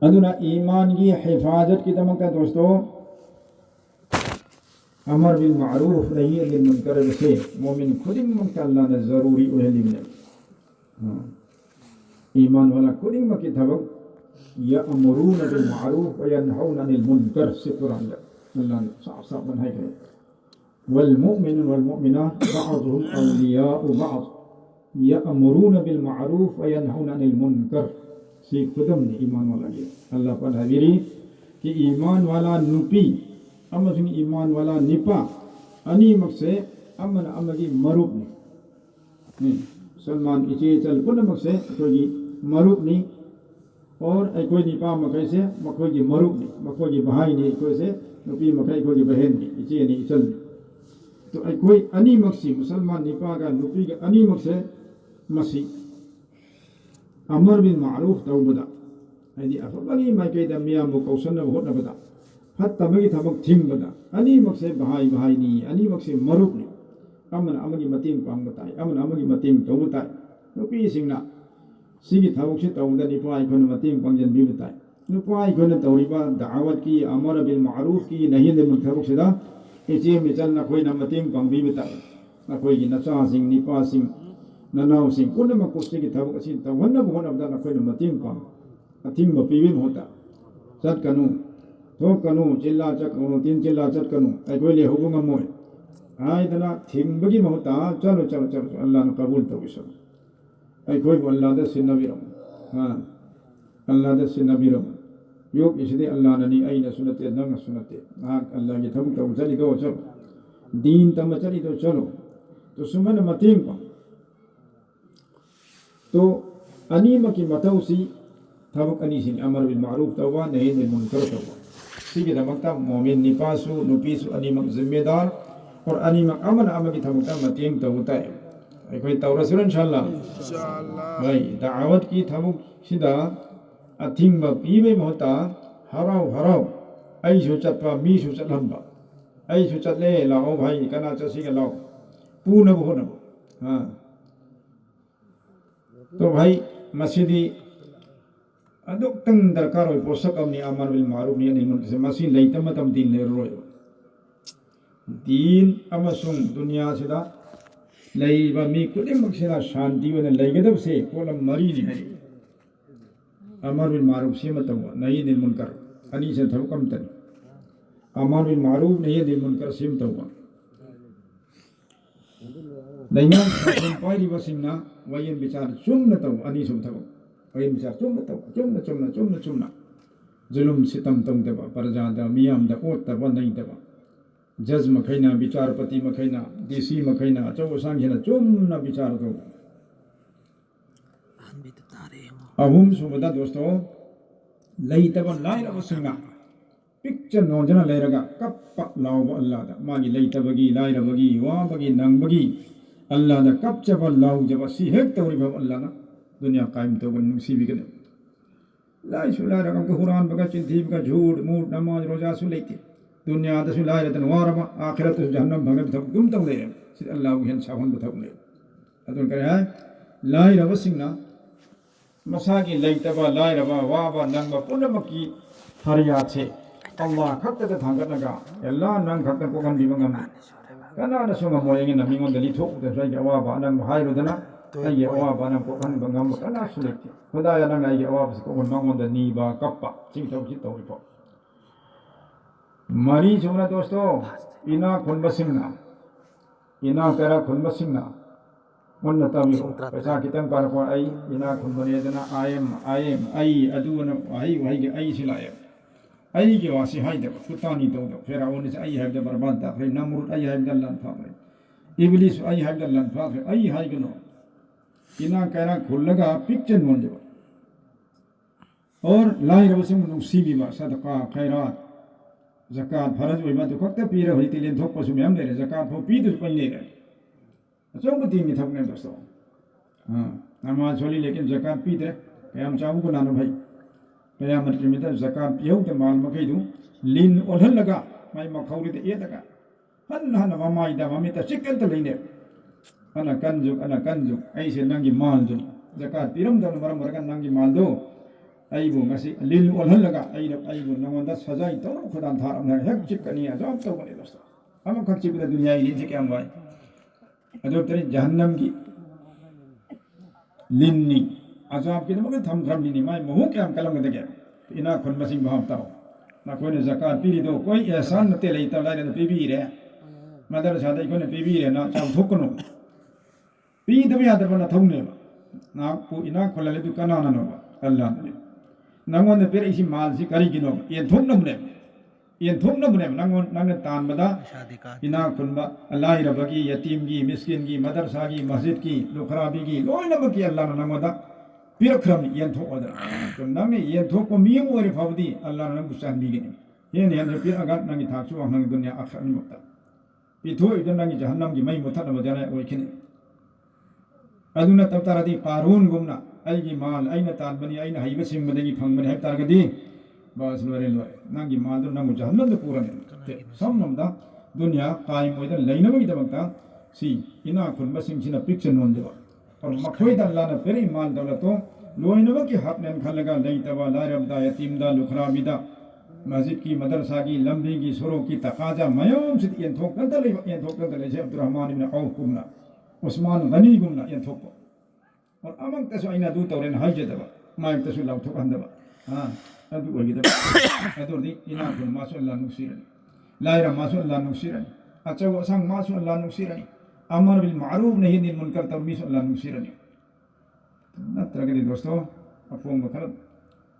अदुना ईमान की हिफाजत की दमक दोस्तों अमर बिल मारूफ नही अनिल मुनकर से मोमिन खुदिम मक अल्लाह ने जरूरी ओहली में हां ईमान वाला खुदिम मक की थबक या अमरून बिल मारूफ व यनहौन अनिल मुनकर से कुरान अल्लाह ने साफ बनाई है वल मुमिनुन वल मुमिनात बअदुहुम औलियाउ बअद यअमुरून बिल मारूफ व यनहौना अनिल मुनकर सी खुदम ने ईमान वाला ये अल्लाह पर हवीरी कि ईमान वाला नुपी अमसुंग ईमान वाला निपा अनी मक्से अमन अमगी मरूप ने सलमान इचे चल पुन मक्से कोई मरूप नहीं और कोई निपा मकई से मकोई की मरूप नहीं मकोई की बहाई नहीं कोई से नुपी मकई कोई की बहन नहीं इचे नहीं चल तो कोई अनी मक्सी मुसलमान निपा का नुपी का अनी मक्से मसी अमर बिन मारूफ तौबदा है अफबगी माइकैद मियाम कौशन होटनबदा फत्तबगी थबक थिंगबदा अनीमक से बहाई बहाई नी अनीमक से मरूप नी अमन अमगी मतेंग पांगबताई अमन अमगी मतेंग तौबताई नुपी सिंगना सिगी थबक से तौबदा निपा इखोन मतेंग पांगजन बिबताई नुपा इखोन तौरिबा दावत की अमर बिन मारूफ की नहीं ने मुथबक सेदा इचे मिचल न कोई न मतेंग पांगबिबताई न कोई की नचा सिंग निपा सिंग ननाव सिंग पुनमक कुस्तिगी थबक असिन तवन्न बहोनबदा न कोई न मतेंग पांग अथिंग बपीबि होता चट कनु थो कनु जिल्ला चट कनु तीन जिल्ला चट कनु अखोई ले होबो ngमोय आइदना थिंबगी महता चलो चलो चलो अल्लाह न कबूल तौबिसो अखोई अल्लाह द सिनबिरम हां अल्लाह द सिनबिरम योग इसदे अल्लाह ननी आइना सुनते नंग सुनते ना अल्लाह की थबक तौ चली दो चलो दीन तम चली दो चलो तो सुमन मतेंग पा तो अनीम की मतौसी थबक अनीसिन अमर बिल मारूफ तौबा नहीं ने मुनकर तौबा सिगे दमकता मोमिन निपासु नुपीसु अनीमक जिम्मेदार और अनीमक अमन अमर की थबकता मतेंग तौता है कोई तौरसुर इंशाअल्लाह भाई दावत की थबक सिदा अथिंग पीबे महता हराव हराव ऐसु चटपा मीसु चटलंबा ऐसु चटले लाओ भाई कना चसीगे लाओ पूर्ण होना हां तो भाई मस्जिदी अदुक्तंग दरकार होय पोषक अमनी अमर बिल मारूफ नि अनिल मुनकर से मसी लैतम तम दीन ले रोय दीन अमसुंग दुनिया सिदा लैबा मी खुदिमक सिदा शांति होने लैगदब से कोलम मरी नि है अमर बिल मारूफ से मतम नहीं अनिल मुनकर अनि से थबकम तनी अमर बिल मारूफ नहीं अनिल मुनकर से मतम लैना पाइरि बसिंगना वयन विचार चुम्न तौ अनि सुम थबक वयन विचार चुम्न तौ चुम्न जुलुम सितम तम देबा परजादा मियाम द ओत तब नहीं देबा जज मखैना विचारपति मखैना डीसी मखैना चौ सांगेना चुम्न विचार दो अहुम सुबदा दोस्तों लैतब लाइरब सिंगा पिक्चर नोजना लेरगा कप लाव अल्लाह दा मागी लैतबगी लाइरबगी वाबगी नंगबगी अल्लाह दा कप जब लाव जब सी हेक तौरी भव अल्लाह ना दुनिया कायम तो नुसी बिगने लाई सुला रकम के कुरान बगा चिंती बगा झूठ मूठ नमाज रोजा सु लेते दुनिया दसु लाई रतन वारमा आखिरत जहन्नम भंगे थक दुम तंग ले सिद अल्लाह हेन सावन बथक ले अदन करे है लाई रब सिंगना मसागी लैतबा लाई रबा वाबा नंगबा पुनमकी हरिया छे अल्लाह खत्ते थांगनगा एल्ला नंग खत्ते पोगन बिबंगम कना न सुंग मोयंगे न मिंगोन दली थोक दे जाय वाबा नंग हाइरुदना आई वाबा नंग पोगन बंगम कना सुलेते खुदाया नंग आई वाबा से कोन मंगोन द नीबा कप्पा चिंग थोक चित तौरी पो मरी जुमना दोस्तों इना खुनबसिंगना इना करा खुनबसिंगना मुन्न तमी पैसा कितंग कार को आई इना खुनबनेदना आयम आई अदुन आई वही के आई सिलाय आई के वासी हाय दे कुतानी तो फिरौन से आई है दे बर्बाद ता फिर नमरूद आई है दलन फा इब्लिस आई है दलन फा आई हाय गनो इना करा खुलगा पिक्चर नोन दे और लाई रबसिंग नुसी बिबा सदका खैरात ज़कात फरज होइबा तो खक्ते पीरे होई तिलेन थोक पसु म्याम ले ज़कात हो पी तो पई ले चौक तीन नि थकने दोस्तों हां नमाज छोली लेकिन ज़कात पी दे कयाम चाहू को नानो भाई कयामत के मिता ज़कात पियो ते माल मखै दु लिन ओलहन लगा माई मखौरी ते ए लगा हन हन ममाई दा ममी त चिकन त लेने अना कंजु ऐसे नंगी माल दु ज़कात पिरम द मरम मरगा नंगी माल दो आइबो ngasi लिन ओलहन लगा आइबो नंगोंदा सजाई तो खुदान थार हमने हेक चिकनी अजाब तो बने दोस्तों हम खक चिक दुनिया ही थी क्या भाई अदो तरी जहन्नम की लिन्नी अजाब के मगर थम थम नि माय महु क्या कलम दे के इना खुन मसिंग भावता ना कोई ने ज़कात पीरी दो कोई एहसान नते लेता लाइन पीबी रे मदर सादे कोई ने पीबी रे ना चाव थुकनो पी तब याद बना थौने ना पु इना खोला ले दुकान आना नो अल्लाह ने नंगों ने फिर इसी माल से करी गिनो ये थोक नमने ये थोक नमने नंगों नंगे तान बदा इना खुनबा अल्लाह रबगी यतीम की मिस्किन की मदरसा की मस्जिद की लोखराबी की लोई नब की अल्लाह नंगों दा फिर क्रम ये थोक अदर तो नंगे ये थोक को मियम वरी फावदी अल्लाह नंग गुस्सा बिगिने ये ने हम फिर अगर नंगे थाकसु नंग दुनिया अखर निमुता पिथो इधर नंगे जहन्नम की मई मुथा नब जाने ओई खिने अदुना तब तारादी कारून गुमना अगी माल अइना तानबनी अइना हईबे सिंगबदगी फंगबनी है तारगदी बस लोरे लोरे नंगी माल दो नंगु जहन्नम दो पूरा ने समनमदा दुनिया कायम ओइदा लैनबगी दमकता सी इना खुनबा सिंगसिना पिक्चर नोनजबा और मखोइदा अल्लाह ने पेरी माल दौलतो लोइनबकी हक ने खलगा लैतबा लारबदा यतीमदा लुखराबिदा मस्जिद की मदरसा की लंबी की सुरो की तकाजा मयोम से यंथोक तले से अब्दुल रहमान इब्न औफ गुमना उस्मान गनी गुमना यंथोक और अमंग तसु आइना दू तौरेन हाइजदबा माइक तसु लाउथोक हंदबा हां अदु ओगिदबा अदुरदी इना गुन मासु अल्लाह नुसिरनी लाइरा मासु अल्लाह नुसिरनी अचव असंग मासु अल्लाह नुसिरनी अमर बिल मारूफ नही अनिल मुनकर तमीस अल्लाह नुसिरनी नत्रगदी दोस्तों अफोंग बखरत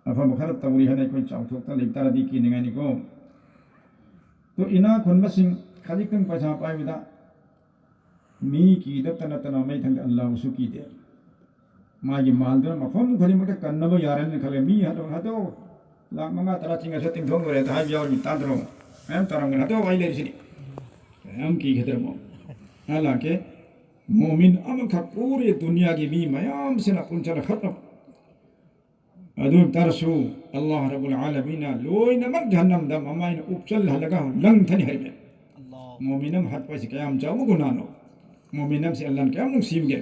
अफम बखरत तबुरी हने कोई चाउथोकता लेक्तारदी की निगानी को तो इना खुनबसिंग खजिकन पछा पाइदा मी की दतना तना मै थंग अल्लाह उसु की दे मागी मालदर मफम खरि मते कन्नब यारन खले मी हतो लाख मंगा तरा चिंगा से तिंग रे ता बियाव मी तादरो हम तरंग हतो वाई ले सिनी हम की खतर मो हालांकि मोमिन अमखा पूरे दुनिया की मी मयाम से ना पुंचल खत्म अदु तरसु अल्लाह रब्बुल आलमीन लोइन मक जहन्नम दम अमाइन उपचल हलगा लंग थनि हरिबे मोमिनम हत पसि कयाम चाउ गुनानो मोमिनम से अल्लाह क्या नुसीम गे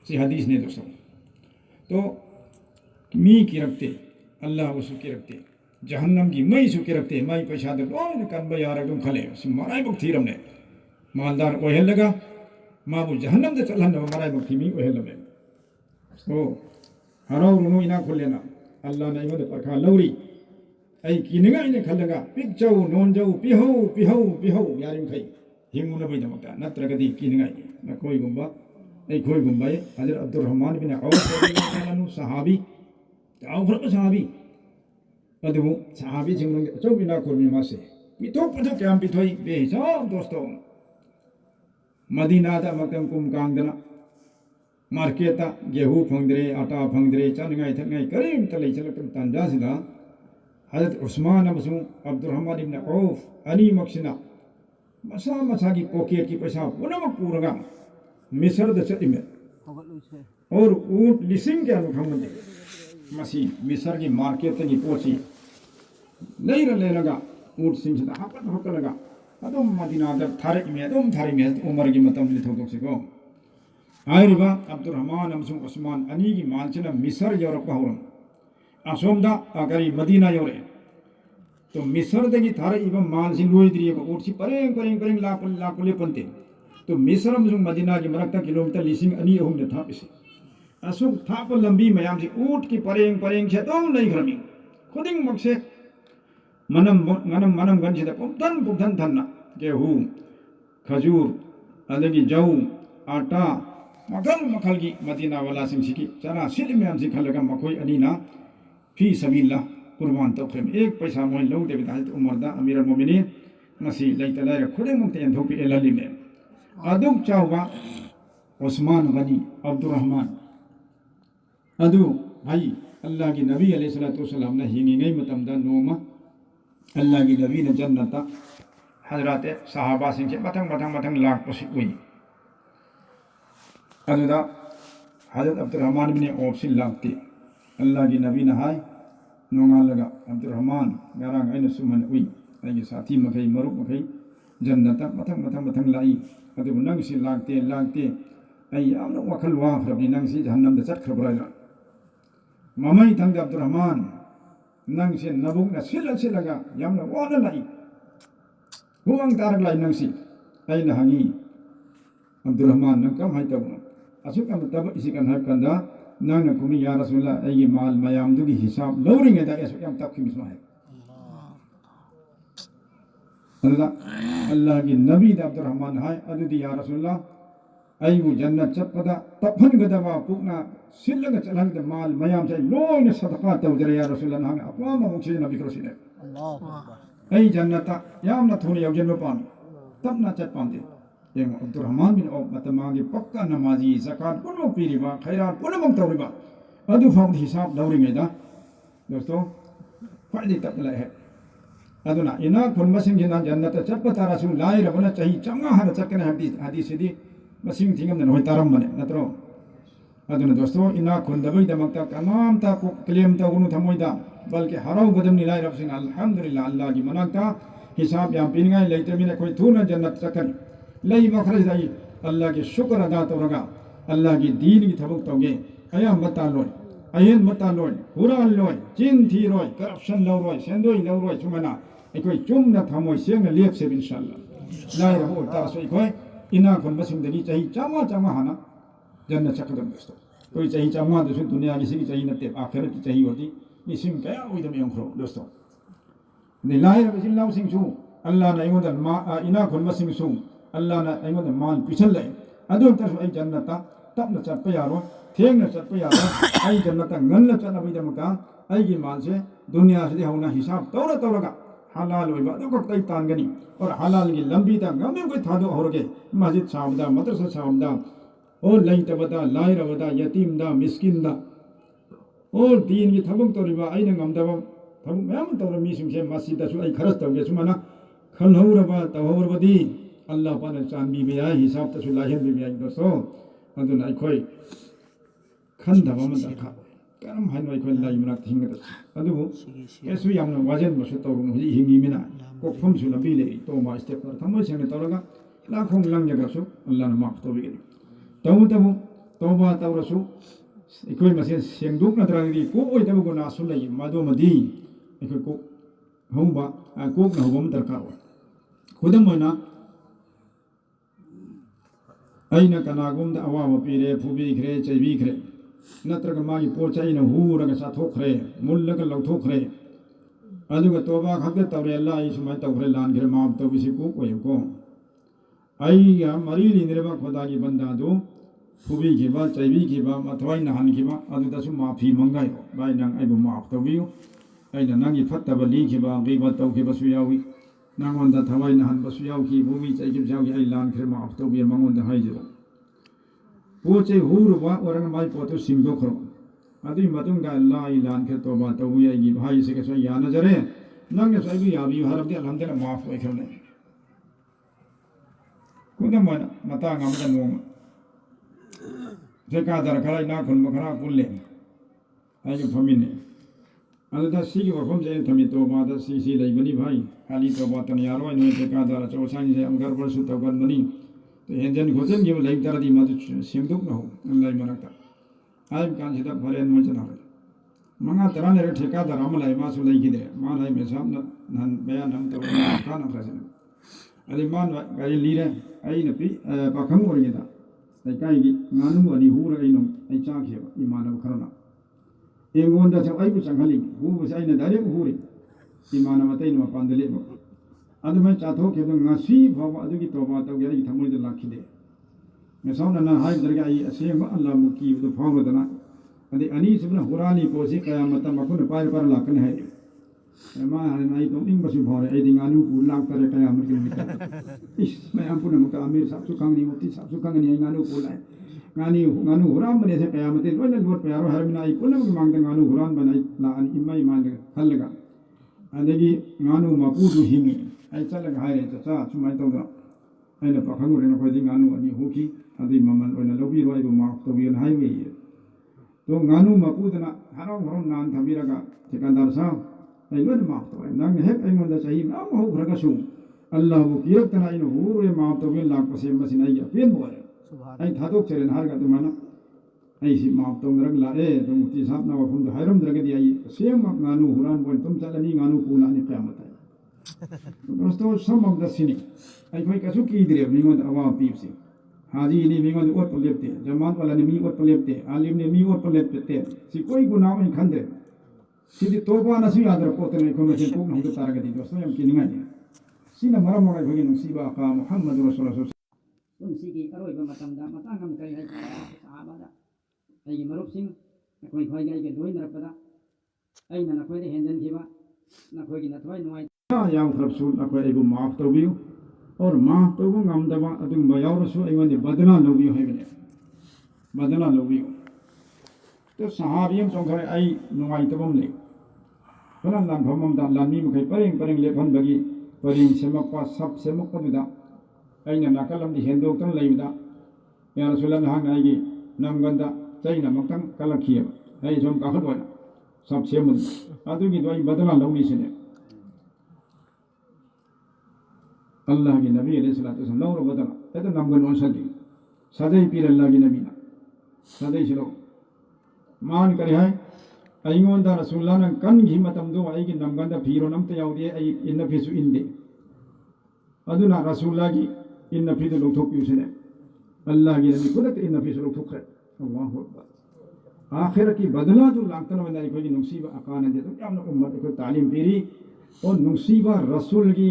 सी हदीस ने दोस्तों तो मी की रखते अल्लाह उसु की रखते जहन्नम की मई सु की रखते मई पैसा दे लोइन कन बयार एकदम खले मराई बक थीरमने मालदार ओहेल लगा माबू जहन्नम दे चलन मराई बक थी मी ओहेल लगे तो हराव रुनो इना खोलेना अल्लाह ने इमोदे परखा लौरी आई किनिगा इने खलगा पिकचौ नोनजौ पिहौ यारिम खै हिमुना बै दमता नत्रगदी किनिगा न कोई गुंबा आई कोई गुंबा हजरत अब्दुल रहमान बिन औफ रदियल्लाहु सहाबी औखर सहाबी अदु सहाबी जिंग चौ बिना खोलमी मासे पिथो पिथो क्या पिथोई बे सब दोस्तों मदीना दा मकम कुम कांगदना मार्केटा गेहूं फंगद्रे आटा फंगद्रे चानगाई थंगाई करीम तले चलकन तंजासिदा हजरत उस्मान अमसु अब्दुल रहमान इब्न औफ अली मक्सिना मसा मसा की पॉकेट की पैसा पुनम पूरगा मिस्र द चटिमे और ऊंट लिसिंग के अनुखंगदे मसी मिस्र की मार्केट की पोची लेरगा ऊंट सिंगसिदा हकलगा अदम मदीना द थारे में उमर की मतम लिथोदोक्सिको आयरिबा अब्दुल रहमान अमसुं उस्मान अनी की मालचना मिस्र यौरपा होरम असोमदा अगरी मदीना यौरे तो मिस्र दगी थारे इबा माल सिं लोइद्रियबा ओटसी परेंग लापुले पंते तो मिस्र अमसुं मदीना की मरक्ता किलोमीटर लिसिंग अनी अहुम ने थापिसे असुक थाप लंबी मयाम से ऊट की परेंग से तो नहीं खरमी खुदिंग मक्से मनम गन से पुब्धन थन्ना गेहूं खजूर अदगी जौ आटा मखल की मदीना वाला सिंह चना सिल मैम से खलगा मखोई अनीना फी सबील्ला कुर्बान तौखम एक पैसा मोइन लौ देबे दाहित उमरदा अमीर मोमिनीन मसी लैता लायरा खुदे मुक्ते एंथोपी एलालिमे अदुक चावा उस्मान गनी अब्दुल रहमान अदु भाई अल्लाह की नबी अलैहिस्सलातु वस्सलाम ने हिंगिंगै मतमदा नोमा अल्लाह की नबी ने जन्नता हजरत सहाबा सिंह के मथंग लाख पसी हुई अदुदा हजरत अब्दुल रहमान बिन औफ से लागते अल्लाह की नबी नहाय नोंगा लगा अब्दुल रहमान गारांग आइना सुमन उई आइगे साथी मखै मरुप मखै जन्नता मथंग लाई अदुबु नंग से लागते आई यामना वखल वाखरबनि नंग से जहन्नम द चटखरब्रायला ममै थंग अब्दुल रहमान नंग से नबुक न सिलगा यामना वाना लाई हुवांग तारक लाई नंग से आइना हंगी अब्दुल रहमान नंग कम हाय तबनो असुक तब इसी कन हब कंदा नंग कुमी या रसूलुल्लाह आई माल मयाम दुगी हिसाब लौरिंगे दा असुक यम तक मिसमा है अल्लाह की नबी दा अब्दुल रहमान हाय अदुदी या रसूलुल्लाह अयु जन्नत चप्पदा तफन गदवा पुकना सिल्लग चलहंग माल मयाम से लोइन सदका तौजरे या रसूलल्लाह ने अपना मुखसे नबी करोसिने अय जन्नत यामना थोनी यौजन पानी तब ना चट पांदे ये अब्दुर्रहमान बिन औफ मतमांगे पक्का नमाजी ज़कात पुनो पीरिबा खैरात पुनो मंग तौरिबा अदु फाउंड हिसाब दौरिंगेदा दोस्तों फायदे तकला है अदुना इना खुनमसिंग जिना जन्नत चप्प तारासु लाई रबना चाहिए चंगा हर चक्कने हदीस सिदी मसिंग थिंगम होय तारम बने नत्रो अदुना दोस्तों इना खुनदबई दमकता तमाम ता को क्लेम तगुनु थमोइदा बल्कि हराउ बदम नि लाई रबसिन अल्हम्दुलिल्लाह अल्लाह की मनाता हिसाब याम पिनगाई लेते मिने कोई थूना जन्नत चक्कनी लई मखरज दाई अल्लाह की शुक्र अदा तौरगा अल्लाह की दीन की थबक तौगे अया मता लोय अयन मता लोय हुरान लोय चिन थी रोय करप्शन लो रोय सेंदोय लो रोय सुमना कोई चुमना थमोय सेंग लेप से इंशाअल्लाह लाई रहो तासोय कोई इना खुन बसिंदगी चाहिए चामा चामा हाना जन्नत चक्कदम दोस्तों कोई चाहिए चामा दोस्तों दुनिया की सी चाहिए नते आखिरत की चाहिए होती निसिम कया उइदम यंखरो दोस्तों ने लाई रहो जिल्लाउ सिंगसु अल्लाह ने इमोद इना खुन बसिंगसु अल्लाह ने इमोद माल पिछल ले अदु तसु अय जन्नत तपना चटप यारो थेंगना चटप यारो अय जन्नत ngन्न चनबैदमका अयगी माल से दुनिया से हौना हिसाब तौरा तौरगा हलाल होइबा अदु कतै तानगनी और हलाल की लंबी ता गमे कोई थादो होरगे मस्जिद सामदा मदरसा सामदा और लैतबदा लाइरबदा यतीमदा मिस्किनदा और दीन की थबक तौरिबा अयना ngमदबा थबक मैम तौर मिसिंसे मस्जिदसु अय खरस तौगे सुमना खलहौरबा तौरबदी अल्लाह पाने चांदी बिया हिसाब तसु लाहिन बिया दोस्तों अदुना अखोय खंदबा मदखा करम हाइन अखोय लाई मना थिंगदा अदुबु एसु यामना वाजेन बसु तौरुन हुई हिंगी मिना कोफम सु लबी ले तो मा स्टेप पर थमोय सेंगे तौरगा लाखों लंगजगसु अल्लाह न माफ तौबिगे तमु तमु तौबा तौरसु अखोय मसे सेंगदुक नद्रांगी को ओय तमु गुना सु लई मादो मदी अखोय को हौबा को न हौबम दरकार खुदम मोना अयना कनागुमदा अवाब पीरे फुबीख्रे चैबीख्रे नत्रग मागी पोचैना हुरगा साथोख्रे मुल्लगा लौथोख्रे अदुगा तोबा खक्ते तौरे अल्लाह आई सुमाय तौख्रे लानख्रे माफ तौबिसि को कोयको अयगा मरी लिनरेबा खोदागी बंदादो फुबीखिबा चैबीखिबा अथवाई नहानखिबा अदुदासु माफी मंगायो बाय नंग आइबु माफ तौबियो अयना नंगी फत्तबा लीखिबा गिबा तौखिबासु यावी नांगोंदा थवाई नहानबासु यावखि फुबी चैखिब जावखि अय लानख्रे माफ तौबियो मंगोंदा हाइजो पोचे हुरुबा ओरंग माई पोतो सिंगोखरो अदुई मतुंगा अल्लाह आई लानख्रे तौबा तौबी आइगी भाई से कसो यानजरे नंग सैबु याबी हरबदि अल्हम्दुलिल्लाह माफ ओइखरने कुदम मता ngamda नोम जेकादर खराय ना खुन खरा पुल्ले आइगे फमिने अदुदा सिगी वफम जे थमि तौबा दा सी लैबनी भाई खाली तौबा तन यारोय नो जेकादर चौसानि जे अमगर बरसु तौगन मनी तो हेंजन खोजन गिव लाइक तरदी मदु सिंगदुक न हो अल्लाह मनकता आइम कान सिदा फरेन मजन हरे मंगा तरन रे ठेकादर अमलाई मासु लैगिदे मालाई मेसाम नन बयान हम तो कान खरसन अदि मान गाय लीरे आई नपी पाखम ओरिदा लैकाई गानु अनि हुर आई नो आई चाखेबा इमानब खरना एंगोंदा छ आइबु चंगली हुबु साइना डाइरेक्ट हुरि इमानब तैनो पांदले अदुमै चाथोखेबा ngasi फाव अदुगी तौबा तौगे आई थमोइदा लाखिदे मेसाउना ना हाइ दरगा आई असेंबा अल्लाह मुकी बु फावदना अदि अनि सुबना हुरानी पोसी कयामत मखुन पाइ पर लाकन है मा हाइ तो इंग बसु भरे आई दिंगानु पु लाक तरे कयामत के मिता इस मैं अम्पुन मुका अमीर साबसु खांगनी मुक्ति साबसु खांगनी आई गानु पोलाय गानु हुराम बने से कयामत लोइना लोट प्यारो हरमिना आई पुनम मांगद गानु हुरान बनाई ला अन इमाई मान खलगा अदगी गानु मपुदु हिंगी आई चलगा हाइरे चा सुमाय तौदा आइना पाखंगुरेना खोइदि गानु अनि हुकी अदि ममन ओइना लोबी रोइबो माफ तौबियन हाइवे तो गानु मपुदना हराउ हराउ नान थबिरगा ठेकादार सा आई लोइना माफ तौय नंग हेक आइमोंदा सही माम हो भरगसु अल्लाह वो किरकतना आइना हुरुए माफ तौबियन लाक पसे मसिना आई पेन बोरे आई थादोक चरेन हारगा तुमाना आई सि माफ तौरग लाए तो मुक्ति साहब ना वफुम हाइरम दरगदि आई सेम गानु हुरान बोन तुम चलनी गानु पुलानी क़यामत दोस्तों some of the sinning आई कोई कसु की इधर मिंगों अवाम पीप से हाजी इन्हीं मिंगों और पलेपते जमात वाला ने मी और पलेपते आलिम ने मी और पलेपते सी कोई गुनाह में खंडे सीधी तोबा नसी आदर पोते में को में को हम तो तारगदी दोस्तों हम की निगाह सी न मरा मरा भगी नसीबा का मोहम्मद रसूलुल्लाह पुंसिगी अरोइबा मतमदा मतांगम करि हाय साहाबादा अैगी मरुपसिंग नखोय खोयगे अैगे लोइनरपदा अैना नखोयदे हेंजनखिबा नखोयगी नथवाय नुवाय याम खरबसु नखोय अैबु माफ तौबियु और माफ तौबु ngamdaba adungba yaurasu aingoni badana lobiyu haibane badana lobiyu to sahabiyam songkhare ai nuai tabam le Kanan lan phamam da lan mi makai pareng lephan bagi pareng semakpa sab semakpa duda aina nakalam di hendok tan leibda ya Rasulullah hang aigi namganda chaina maktang kalakhiya ai som ka khatwa sab semun adugi doi badala lawni sine Allah ki nabi alayhi salatu wasallam lawra badala eta namgan on sadi sadai pir Allah ki nabi na sadai silo मान करे है अइंगोंदा रसूलुल्लाह न कन घी मतम दो अइगी नमगंदा फीरो नमते याउदे अइ इन फिसु इंदे अदुना रसूलुल्लाह की इन फिदु लोथोक युसने अल्लाह की नबी खुद इन फिसु लोथोक है अल्लाहु अकबर आखिर की बदला जो लागतन वना कोई नुसीबा अकान दे तो यामन उम्मत को तालीम पीरी और नुसीबा रसूल की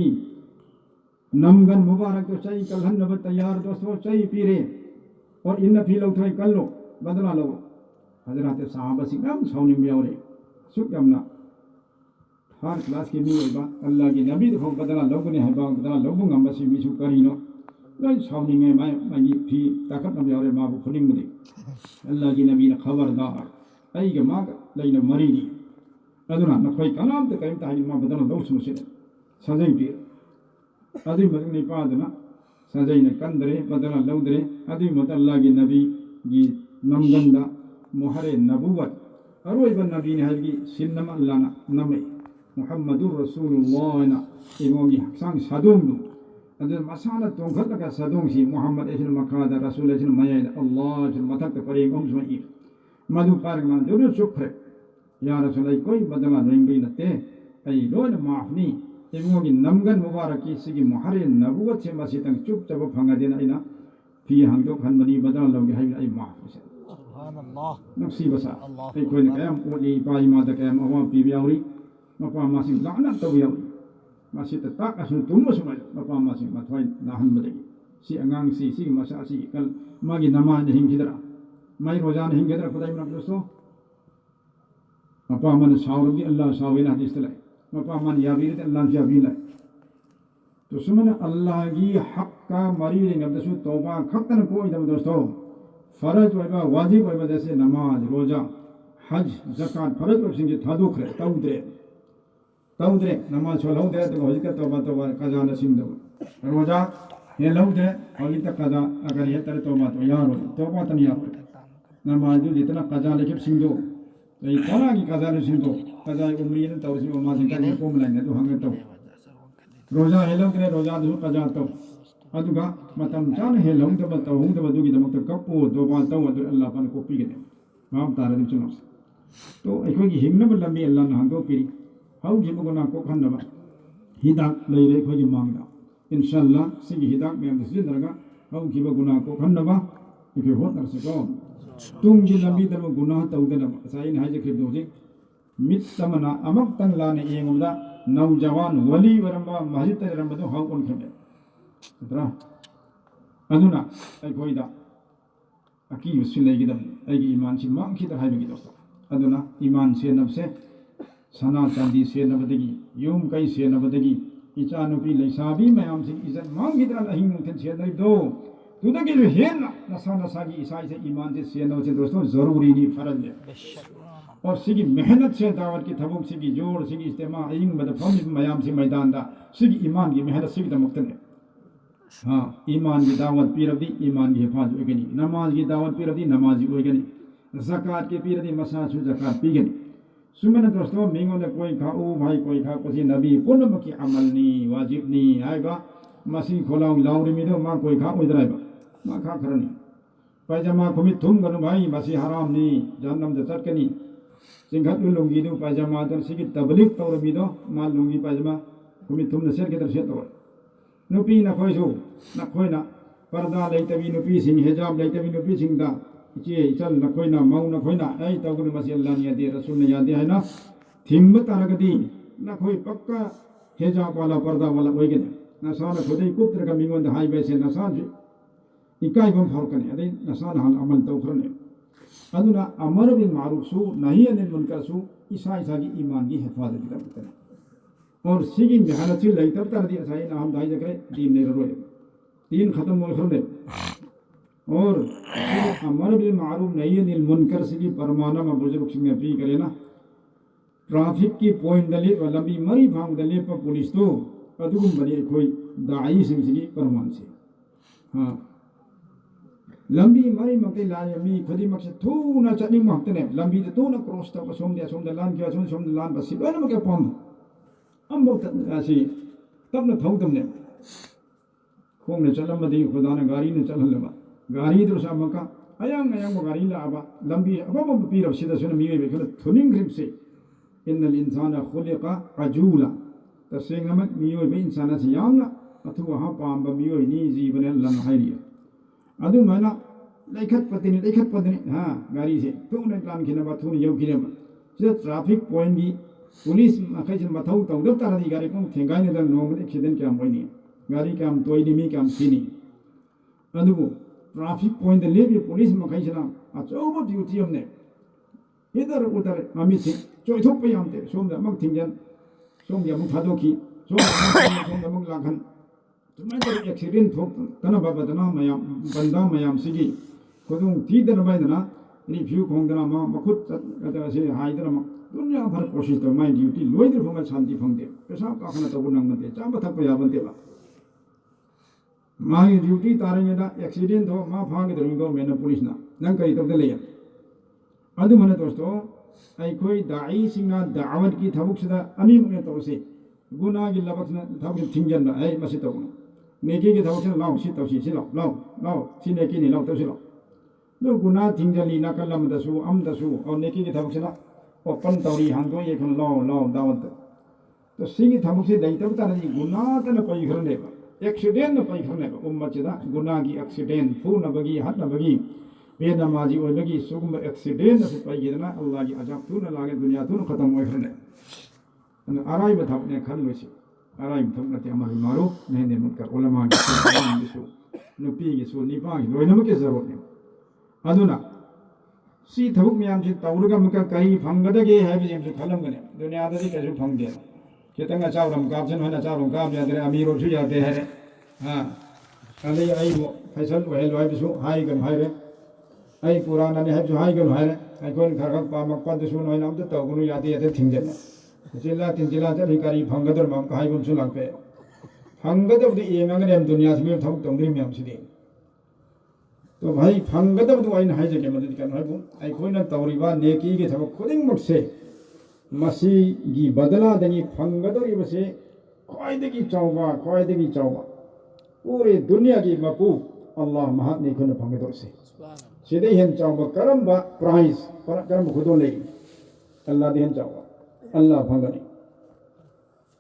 नमगन मुबारक तो चाहिए कलहन नब तैयार दोस्तों चाहिए पीरे और इन फी लोथोय कल लो बदला लो हजरत साहबा सिंगम सौनी मियावरे सुकमना हर क्लास के मी होइबा अल्लाह की नबी दो बदला लोगने हैबा बदला लोगु ngambasi बिसु करिनो लै सौनी में मागी फी ताकत मियावरे माबु खुनिंग मदि अल्लाह की नबी ने खबरदार अइगे मा लैना मरीनी अदुना नखोय कनाम ते करिम ताहि मा बदला लो सुमुसे सजै पि अदि मदनि पादना सजै ने कंदरे बदला लौदरे अदि मत अल्लाह की नबी की नमगंदा मुहरे नबुवत अरोइबा नबी ने हरगी सिन्नम अल्लाह ना नमे मुहम्मदुर रसूलुल्लाह ना इमोगी हक्सांग सादोंगु अदे मसाला तोंखलका सादोंगसी मुहम्मद एसिन मखादा रसूल एसिन मयाद अल्लाह जिन मथक परेंग ओमसमई मधु पारगमान जोरो चुपरे या रसूल कोई बदला नंगी नते अई लोन माफनी इमोगी नमगन मुबारकी सिगी मुहरे नबुवत से मसितंग चुप चब फंगादेना इना फी हंगदो खनमनी बदला लोगे हाइ आई माफ नक्सी बसा आई कोई ने कयम ओली पाई मा द कयम अवा पी बियावरी मपा मासिं लाना तव यावरी मासि त ताक असु तुम सुमाय मपा मासिं मथवाई नाहन बदगी सी अंगांग सी मसा सी कल मागी नमा ने हिंगिदरा माई रोजा ने हिंगिदरा खुदाई मन दोस्तो मपा मन सावरदी अल्लाह साविना हदीस तले मपा मन याबीर ते अल्लाह याबीला तो सुमन अल्लाह की हक का मरी ngabdasu तौबा खतन कोई दम दोस्तो फर्ज होगा वाजिब होगा जैसे नमाज रोजा हज ज़कात फर्ज होगा सिंगे थादुख रे तौदरे नमाज छोलाऊ दे तो हज का तौबा कज़ा नसीब दो रोजा ये लऊ दे हज तक कज़ा अगर ये तेरे तौबा तो यार हो तौबा तो नहीं यार नमाज जो जितना कज़ा लेके सिंगो तो ये कौन की कज़ा ले सिंगो कज़ा उम्री ने तौर से उम्मा से करने को मिलाएंगे तो हंगे तो रोजा ये लऊ दे रोजा जो कज़ा तो अदुगा मतम चान हे लौंदब तौंदब दुगी दमक कपो दोबा तौ अदु अल्लाह पान को पीगने माम तारदि चुनोस तो अखोगी हिंगनब लंबी अल्लाह ना हंगो पीरी हाउ जिबगुना को खन्नबा हिदाक लैरे खोगी मांगदा इंशाअल्लाह सिगी हिदाक में दिसदरगा हाउ जिबगुना को खन्नबा इफे होत नरसको तुंगी लंबी दम गुनाह तौदनब साइन हाजे खिदोजे मित तमना अमक तंग लाने येंगुदा नौजवान वली वरंबा मस्जिद तरंबदो हाउ कोन खबे तरा अदुना अखोइदा अकी युसिलेगिदम अगी ईमान सि मांखिदा हाइबगी दोस्त अदुना ईमान से नबसे सना चांदी से नबदगी युम कई से नबदगी इचा नुपी लैसाबी मयाम सि इज्जत मांखिदा अहिंग मुथन से नइदो तुदगी जो हेन नसा की ईसाई से ईमान से नबसे दोस्तों जरूरी नहीं फर्ज है और सिगी मेहनत से दावत की थबुक सिगी जोड़ सिगी इस्तेमा अहिंग बद फम मयाम सि मैदान दा सिगी ईमान की मेहनत सिगी दमक्तन है हाँ ईमान की दावत पीरदी ईमान की हिफाजत होगनी नमाज की दावत पीरदी नमाजी होगनी ज़कात के पीरदी मसासु ज़कात पीगनी सुमन दोस्तों मिंगो ने कोई खा ओ भाई कोई खा कोसी नबी पुनम की अमल नी वाजिब नी आएगा मसी खोलाऊ लाउरी मिदो मा कोई खा उदराइबा मा खा खरनी पायजामा खुमी थुम गनु भाई मसी हराम नी जहन्नम दे चटकनी सिंघत लुंगी दु पायजामा दर सिगी तबलीग तौर मिदो मा लुंगी पायजामा खुमी थुम ने सेर के दर से तो नुपी नखोइसु नखोइना पर्दा लेतबी नुपी सिंह हिजाब लेतबी नुपी सिंह दा इचे इचल नखोइना मौ नखोइना ऐ तगुन मसी अल्लाह ने यादे रसूल ने यादे है ना थिंब तारगदी नखोइ पक्का हिजाब वाला पर्दा वाला होइगे नसान खुदै कुत्र का मिंगोन हाई बेसे नसान इकाइबम फारकने अदे नसान हाल अमल तौखरने अदुना अमर बिल मारूफ सु नहीं अनिल मुनकर सु ईसा ईसा की ईमान की हिफाजत करते हैं और सिगी मेहनत से लई तब तरह दिया साइन हम दाई जगह दीन ने रोए तीन खत्म हो खरने और अमर बिल मारूफ नहीं अनिल मुनकर से की परमाना में बुजुर्ग से में अपील करे ना ट्रैफिक की पॉइंट दले और लंबी मरी भांग दले पर पुलिस तो अदुगुम बने कोई दाई सिंह की परमान से हाँ लंबी मरी मकते लाए मी खुदी मक से थू ना चटनी मकते ने लंबी तो ना क्रॉस तक सोम दे लान के सोम दे लान बस सिलोन मके पम हम बहुत ऐसी तब न थाउ तुमने खोम ने चलम मदी खुदा ने गाड़ी ने चलन लेबा गाड़ी तो सा मका अयंग अयंग गाड़ी ला आबा लंबी अब अब पीर अब सीधा सुन मीवे बेखल थुनिंग ग्रिप से इन्नल इंसान खुलिका अजूला तसेंग नमक मीवे बे इंसान से यामना अथु वहां पाम मीवे नी जीवन लन हाइरिया अदु मना लेखत पतिनी हाँ गाड़ी से तो ने प्लान खिना बा थुन यौ खिना से ट्रैफिक पॉइंट की पुलिस मखै मथौ तौदब तारदी गाड़ी को थेंगाइ ने नो एक्सीडेंट क्या मोइनी गाड़ी काम तोइनी मी काम सिनी अदुबो ट्रैफिक पॉइंट लेबी पुलिस मखै सना अचौब ड्यूटी हमने इधर उधर अमी से चोइथोप पे यामते सोमदा मक थिंजन सोमदा मक थादोखी सोमदा मक लाखन तुम्हारे एक्सीडेंट थोक तना बाबा तना मयाम बंदा मयाम सिगी खुदुं तीदना बायदना रिव्यू खोंगदना मा मखुत से हाइदना मा दुनिया भर कोशिश तो माय ड्यूटी लोइदर फंगा शांति फंगदे पेशा काखना तबु नंगदे चाबा थक याबनतेबा माय ड्यूटी तारेंगदा एक्सीडेंट हो मा फांगे दरिंगो मेना पुलिस ना नंग कई तबदे लेया अदु मने दोस्तों अइखोई दाई सिंगना दावत की थबुकसदा अनी मुने तोसे गुना की लबकना थबुक थिंगजन ए मसि तबु नेकी की थबुक लाओ सि तोसि सि लाओ सि नेकी नि लाओ तोसि लाओ लो गुना थिंगजली नकलम दसु अम दसु और नेकी की थबुक सना ओपन तौरी हांगो ये खन लाओ दावत तो सिंगी थबुक से दै तब तारजी गुना तन पई खरने एक्सीडेंट न पई खरने उम्मचदा गुना की एक्सीडेंट फू न बगी हत न बगी बेनमाजी ओइबगी सुगम एक्सीडेंट से पई गिदना अल्लाह की अजाब तू न लागे दुनिया तू खत्म होय खरने आराई बथाव ने खन लोसी आराई बथाव नते अमर मारो ने ने मुनकर उलमा की सु नुपी की सु निपा की लोइनम के जरूरत ने अदुना सी थबुक म्याम से तौरगा मुका कई फंगदगे है बिजेम से खलमगने दुनिया दे कैसे फंगदे केतंगा चावरम काबसन होना चावरम काब यादरे अमीरो छु जाते है हां अले आई वो फैसल वेल वाई बिसु हाई गन हाई रे आई पुराना ने है जो हाई गन हाई रे आई कोन खरक पामक पद सु नोइन अम तो गुनु यादे यादे थिंगजे जिला तीन जिला चली करी फंगदर माम का हाइगुन सु लांपे फंगदब दी येंगने हम दुनिया से थब तंगरी म्याम सिदे तो भाई फंगदब दु आइन हाइ जगे मदद करन हाइबु आई कोइना तौरिबा नेकी के थब खुदिंग मक्से मसी गी बदला दनी फंगदरी बसे खोइदगी चौबा पूरे दुनिया की मपू अल्लाह महात ने खुन फंगदर से सिदे हेन चौबा करम प्राइस करम खुदो ले अल्लाह देन चौबा अल्लाह फंगनी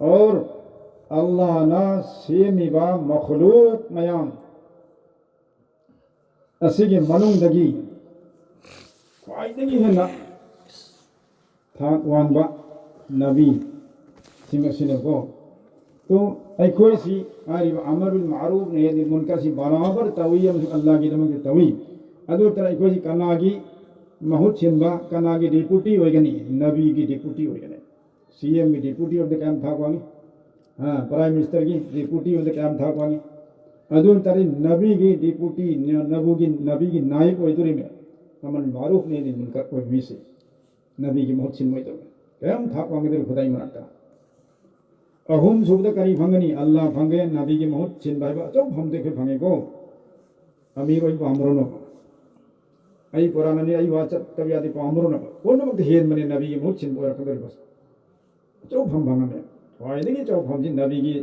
और अल्लाह ना सेमिबा मखलूक मयाम असिगे मनुंगदगी ख्वाइदगी हेना थाक वानबा नबी सिंगसिनको तो अखोई सी आरिब अमर बिल मारूफ ने यदि मुनकर सी बराबर तवी अल्लाह की दम तवी अदो तरह अखोई कनागी महूत छिनबा कनागी डिप्यूटी होगनी नबी की डिप्यूटी होगनी सीएम की डिप्यूटी ऑफ द कैंप था वांगी हां प्राइम मिनिस्टर की डिप्यूटी ऑफ द कैंप था वांगी अदो तरह नबी की डिप्यूटी नबी की नायब होइदुरी में अमर मारूफ ने यदि मुनकर कोई विसे नबी की महूत छिनमोय तो कैम था वांगी दे खुदाई मनाता अहुम सुबद करी फंगनी अल्लाह फंगे नबी की महूत छिन भाईबा चौ हम देखे फंगे को अमीर वही पामरो आई पुराना ने आई वाचत तब यादी पामरो न कोन मत हेन मने नबी की महूत छिन बोर कदर बस चौ हम भांगा में वायदे की चौ हम जिन नबी की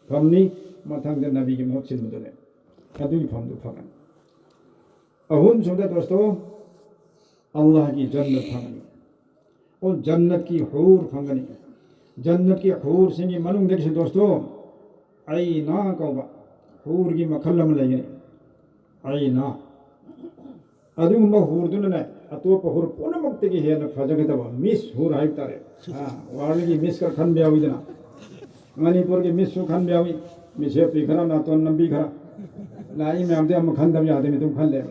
फमनी मथंग दे नबी की महूत छिन मुदले अदु की फम दु फंगन अहुम सुबद दोस्तों अल्लाह की जन्नत फंगनी और जन्नत की हूर फंगनी जन्नत की हूर सिंगी मनुंग देखिए दोस्तों आई ना कौबा हूर की मखल्लम लगे आई ना अदुम हूर दुने अतोप हूर पुन मुक्त की है न फजगे तब मिस हूर हाइप तारे हां वाली की मिस कर खन ब्यावी दना मणिपुर की मिस सु खन ब्यावी मिसे पी खरा ना तो नबी खरा लाई मैं आमदे हम खंड याद में तुम खंड ले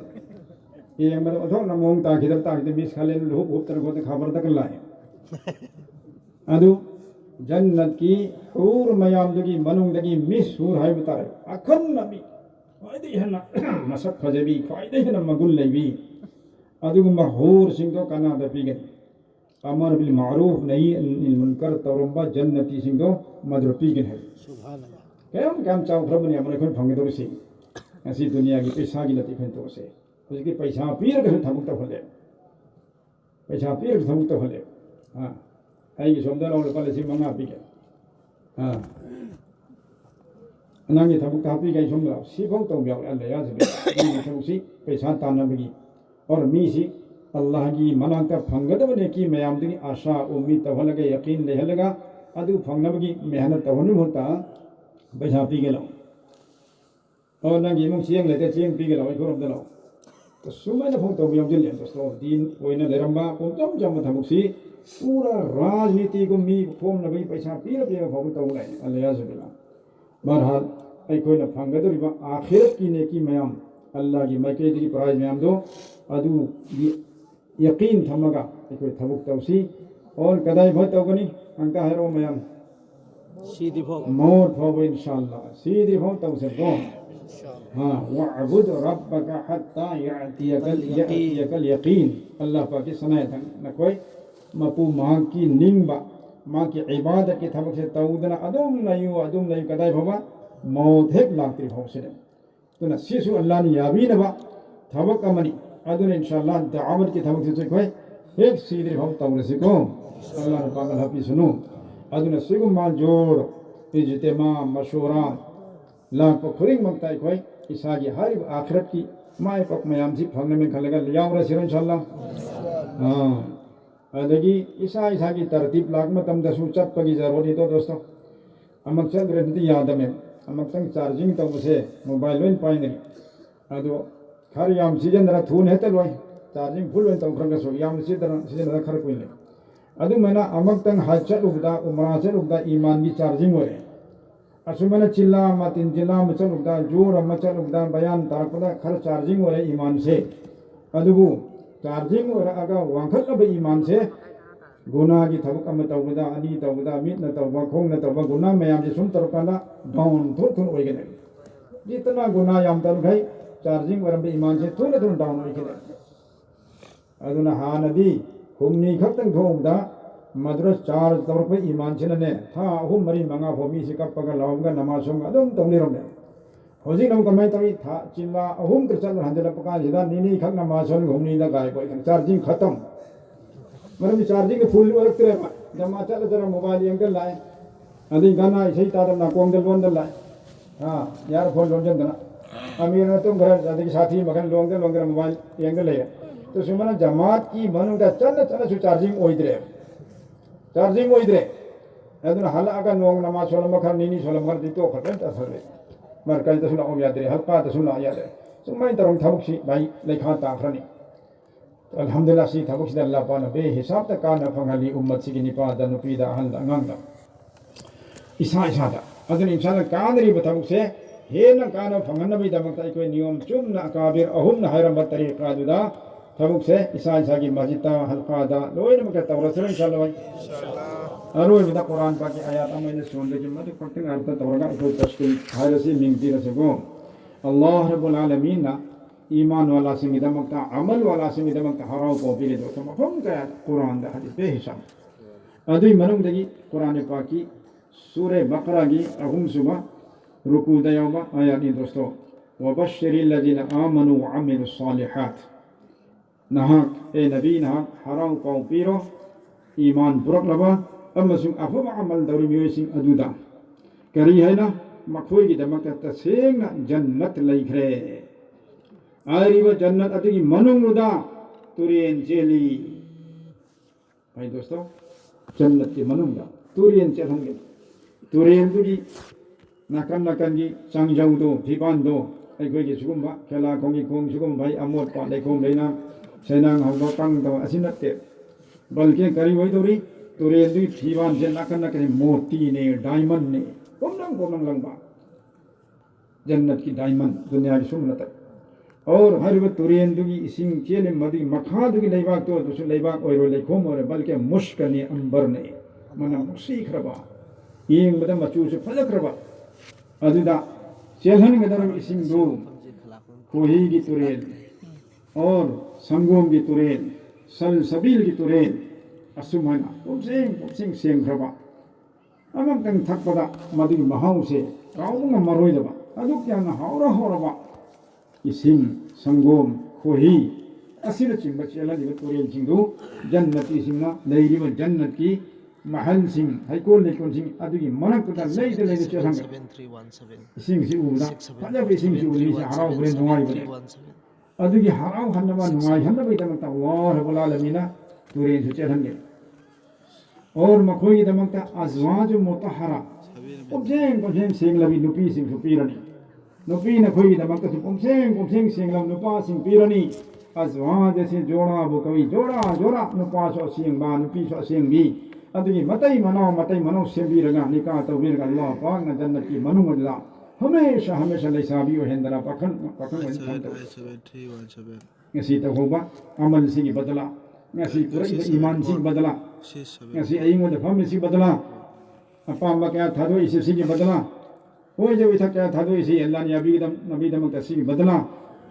ये मतलब अथवा न मोंग ताकि मिस खाले हुप हुप तरह को खबर तक लाए अदु जन्नत की हूर मयाम दगी मनुंग दगी मिस हूर है बताए अखन नबी फायदे है ना मसक फजेबी फायदे है ना मगुल लेबी अदु महूर सिंह तो कना दपीगन अमर बिल मारूफ नहीं मुनकर तौरबा जन्नती सिंह तो मदर पीगन है क्या चाव खबर नहीं हमारे कोई फंगे तो से ऐसी दुनिया की पैसा की लती फिर तो से उसकी पैसा पीर के थमुक तो फले पैसा पीर के थमुक तो फले हाँ आई की सोमदन और पहले से मंगा पी के हाँ अनांगी थमुक तो पी के सोमदा सीफों तो ब्याह अल्लाह याद से थमुक सी पैसा ताना बगी और मी सी अल्लाह की मनांग फंगद बने की मयाम दी आशा उम्मीद तो लगे यकीन ले लगा अदु फंगन की मेहनत तो होने होता पैसा पी के लाओ और नंगी मुंग चियंग लेते चियंग पी के लाओ एक और लाओ तो सुमन फों तो बियम जिले दोस्तों दिन ओइने लेरंबा पोंजम जम थमुसी पूरा राजनीति को मी फोम न भाई पैसा पीर पीर फोम तो लाए अल्लाह याजुबिल्ला बहरहाल आई कोई न फंगदरिबा आखिरत की नेकी मयाम अल्लाह की मैके की प्राइज मयाम दो अदु यकीन थमगा कोई थमुक तौसी और कदाई बहुत तौगनी अंका हैरो मयाम सीधी भोग मौत हो इंशाअल्लाह सीधी हो तौसे दो हाँ वअबुद रब्बका हत्ता यातियकल यकीन अल्लाह पाक की सनाए थन न कोई मपू मां की निंबा मां की इबादत की थमक से तौदना अदुम नहीं कदाई भवा मौत हेक लाती हो से तो न सिसु अल्लाह ने याबी नबा थमक अमनी अदुन इंशाअल्लाह दावत की थमक से कोई एक सीधी हो तौरे से को अल्लाह ने पागल हफी सुनो अदुन सिगुम मा जोड़ इज्तिमा मशवरा लाख खुरिंग मक्ता कोई इसागी हर आखिरत की माय पक मयाम सी फंगने में खलेगा लियाव रसिर इंशाअल्लाह हाँ अदगी ईसा की तरतीब लाख में तम दसु चट पगी जरूरी तो दोस्तों अमक चल रहती याद में अमक तंग चार्जिंग तो उसे मोबाइल में पाएंगे अदो खर याम सीजन दरा थून है तो लोई चार्जिंग फुल में तो खरग सो याम सीजन दरा खर कोई ले अदु मैंने अमक तंग हज चल उगदा उमरा चल उगदा ईमान की चार्जिंग हो रहे असुमन चिल्ला मतिन जिला मचल उगदा जोर मचल उगदा बयान तारपदा खर चार्जिंग हो रहे ईमान से अदुबु चार्जिंग हो रहा अगर वांखल अब ईमान से गुना की थबक अम तौबदा अनी तौबदा मिट न तौबा खोंग न तौबा गुना मयाम से सुन तरकाना डाउन थोन थोन होइगने जितना गुना याम तरु भाई चार्जिंग वरम ईमान से थोन थोन डाउन होइगने अदुना हानदी हुमनी खतंग थोंगदा मद्रस चार्ज तौर पे ईमान से ने था अहुम मरी मंगा भूमि से कब पगा लाऊंगा नमाज होगा अदम तौनिरम होजी नम कमाई तवी था चिल्ला अहुम के चल हंदल पका जिदा नीनी खक नमाज होन घूमनी दा गाय कोई चार्जिंग खत्म मतलब चार्जिंग फुल वर्क करे जमा चल जरा मोबाइल एंगल लाए अदी गाना इसे तार ना कोंग दल वन दल लाए हां यार फोन लोन जंदना अमीर ने तुम घर दादी साथी मगन लोंग मोबाइल एंगल ले तो सुमना जमात की मनु दा चल सु चार्जिंग ओइद्रे चार्जिंग ओइद्रे अदन हाला अगा नोंग नमाज सोलम खर नीनी सोलम खर दितो खतन तसले मर कल तसुना ओ यादरे हक्का तसुना यादरे सुमाई तरम थबुक भाई लेखा ताखरनी अल्हम्दुलिल्लाह सी थबुक सी अल्लाह पाना बे हिसाब तक कान फंगली उम्मत सी निपा द नुपीदा अहल अंगंग इसा दा अदन इंशाल्लाह कादरी बथबुक से हे न कान फंगन भी दमक कोई नियम चुम न काबिर अहुम न हैरम तरीका दुदा थबुक से ईसा की मस्जिद हल्का दा लोइन मके तवरसर इंशाल्लाह अरोय बिदा कुरान पाक की आयत मैंने सुन ली मत पक्के अर्थ तवरगा को तस्कील हायरसी मिंगती रसगो अल्लाह रब्बुल आलमीन ना ईमान वाला से मिदमकता अमल वाला से मिदमकता हराव को बिले दो तो मफहम का कुरान दा हदीस बेहिसाब अदुई मनुम दगी कुरान पाक की सूरह बकरा की अहुम सुबह रुकू दयावा आयत नी दोस्तों वबश्शिरिल लजीना आमनु व अमिलुस सालिहात नहाक ए नबी नहाक हराव को पीरो ईमान बुरक लबा अमसुंग अफमा अमल दौरी मियोसिंग अदुदा करी है ना मखोई की दमक तसेंग जन्नत लैखरे आरिब जन्नत अतिगी मनुंगुदा तुरियन जेली भाई दोस्तों जन्नत के मनुंगा तुरियन चेलंगे तुरियन दुगी नाकन की चांगजाउ दो फिबान दो अखोई की सुगुम्बा खेला खोंगी खोंग सुगुम भाई अमोट पा लेखोम लेना सेनांग हौदो कांग दो असिनत्ते बल्कि करी होई दौरी तुरेन दुई फिबान से नाकन मोती ने डायमंड ने कोमनंग लंबा जन्नत की डायमंड दुनिया की सुमनत और हर वो तुरेन दुगी इसिंग चेले मदी मखा दुगी लेबाक तो दुसु लेबाक ओरो लेखोम और बल्कि मुश्क ने अंबर ने मना मुसी खरबा येंग बदा मचू से फल खरबा अदुदा चेलहन गदर इसिंग दो कोही की तुरेन और संगोम की तुरेन सल सबील की तुरेन असुमना पुसिंग सेंग खरबा अमक तंग थकपदा मदी महाउ से काउंग मरोइदबा अदु क्या न हावरा हावरा इसिंग संगोम खोही असिर चिंब चेलनिब तुरेल सिंगदु जन्नती सिंगना लेरिब जन्नत की महल सिंग हाइकोल लेकोन सिंग अदुगी मनकदा लेइदे लेइदे चेलहंग इसिंग सि उबदा फजब इसिंग सि उबली से हराव बुरे नुवाई बने अदुगी हराव हन्नमा नुवाई हन्नबे दमता वाह रब्बुल आलमीना तुरेल से चेलहंगे और मखोई दमता अज़वाज मुतहरा पुजें सेंग लबी नुपी सिंग सुपीरनी नुपी न खोई दमक से पुमसेंग सेंग लब नुपा सिंग पीरनी अज़वाज से जोड़ा बुकवी जोड़ा जोड़ा नुपा सो सेंग बा नुपी सो सेंग बी अदुगी मतई मनो सेंबीरगा निका तौबीरगा अल्लाह पाक न जन्नत की मनु मजला हमेशा हमेशा लेसाबी ओ हेंदरा पखन ngasi ta hoba amal sigi badala ngasi purai iman sigi badala ngasi aingo de pham sigi badala apa ma kya thado isi sigi badala ho je witha kya thado isi allah ne nabi dam ta sigi badala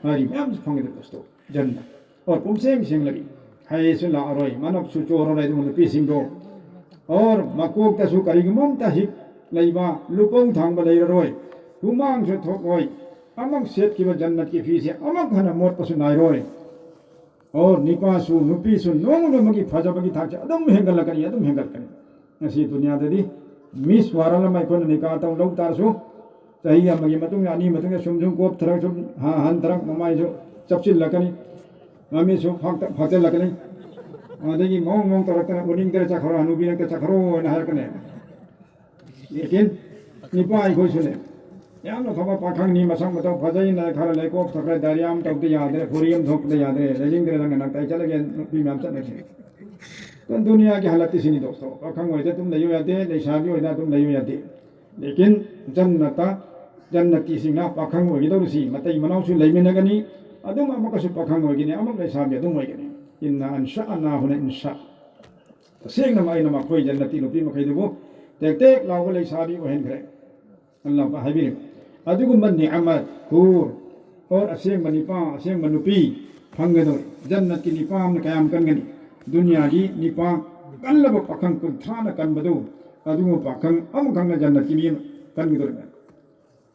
hari mam phang de dosto janna और पुमसेंग सिंग लगी है सुला अरोई मानव सुचोरो रे दुन P सिंग दो और मकोक तसु करिग मम ता हिप लैबा लुपोंग थांग बलै रोय हुमांग सु थोकोय अमक सेट की जन्नत की फीस अमक हन मोट पसु नाय रोय और निपासु नुपीसु नोंग नोंग फजबगी थाच अदम हेंगल कनी ngasi दुनिया ददी मिस वारल मै कोन निका तौ लौ तारसु सही अमगी मतुंग ani मतुंग सुमजुं कोप थरक सुम हा हन थरक ममाय सु चपचिल लकनी mami su fakta lakani adagi mong tarakana uning tere chakharo anubi nak chakharo na har kane lekin nipa ai khoi sune yam no thaba pakhang ni masang mato phajai na khara le ko thakra dariam tawte yadre phuriyam thokte yadre rejing tere lang nak tai chalage pi mam chat nakhe तो दुनिया की हालत इसी नहीं दोस्तों पाखंग होते तुम नहीं होते लेशाबी होता तुम नहीं होते लेकिन जन्नती सिंह पाखंग होगी तो रुसी मत मनाव से लेमिनगनी अदुम अमकसु पाखंग होगिने अमक लेसाबी अदुम होगिने इन्ना अनशअना हुना इंशा तसेंग माइना मखोय जन्नती नुपी मखैदुबो टेक टेक लाव लेसाबी ओहेनखरे अल्लाह पा हाबिरे अदुगुम निअमत हुर और असेंग मनिपा असेंग मनुपी फंगदो जन्नत की निपाम ने कयाम कनगनी दुनिया की निपा कल्लब पाखंग कुथान कनबदो अदुगु पाखंग अमखंग जन्नत की नियम कनगदो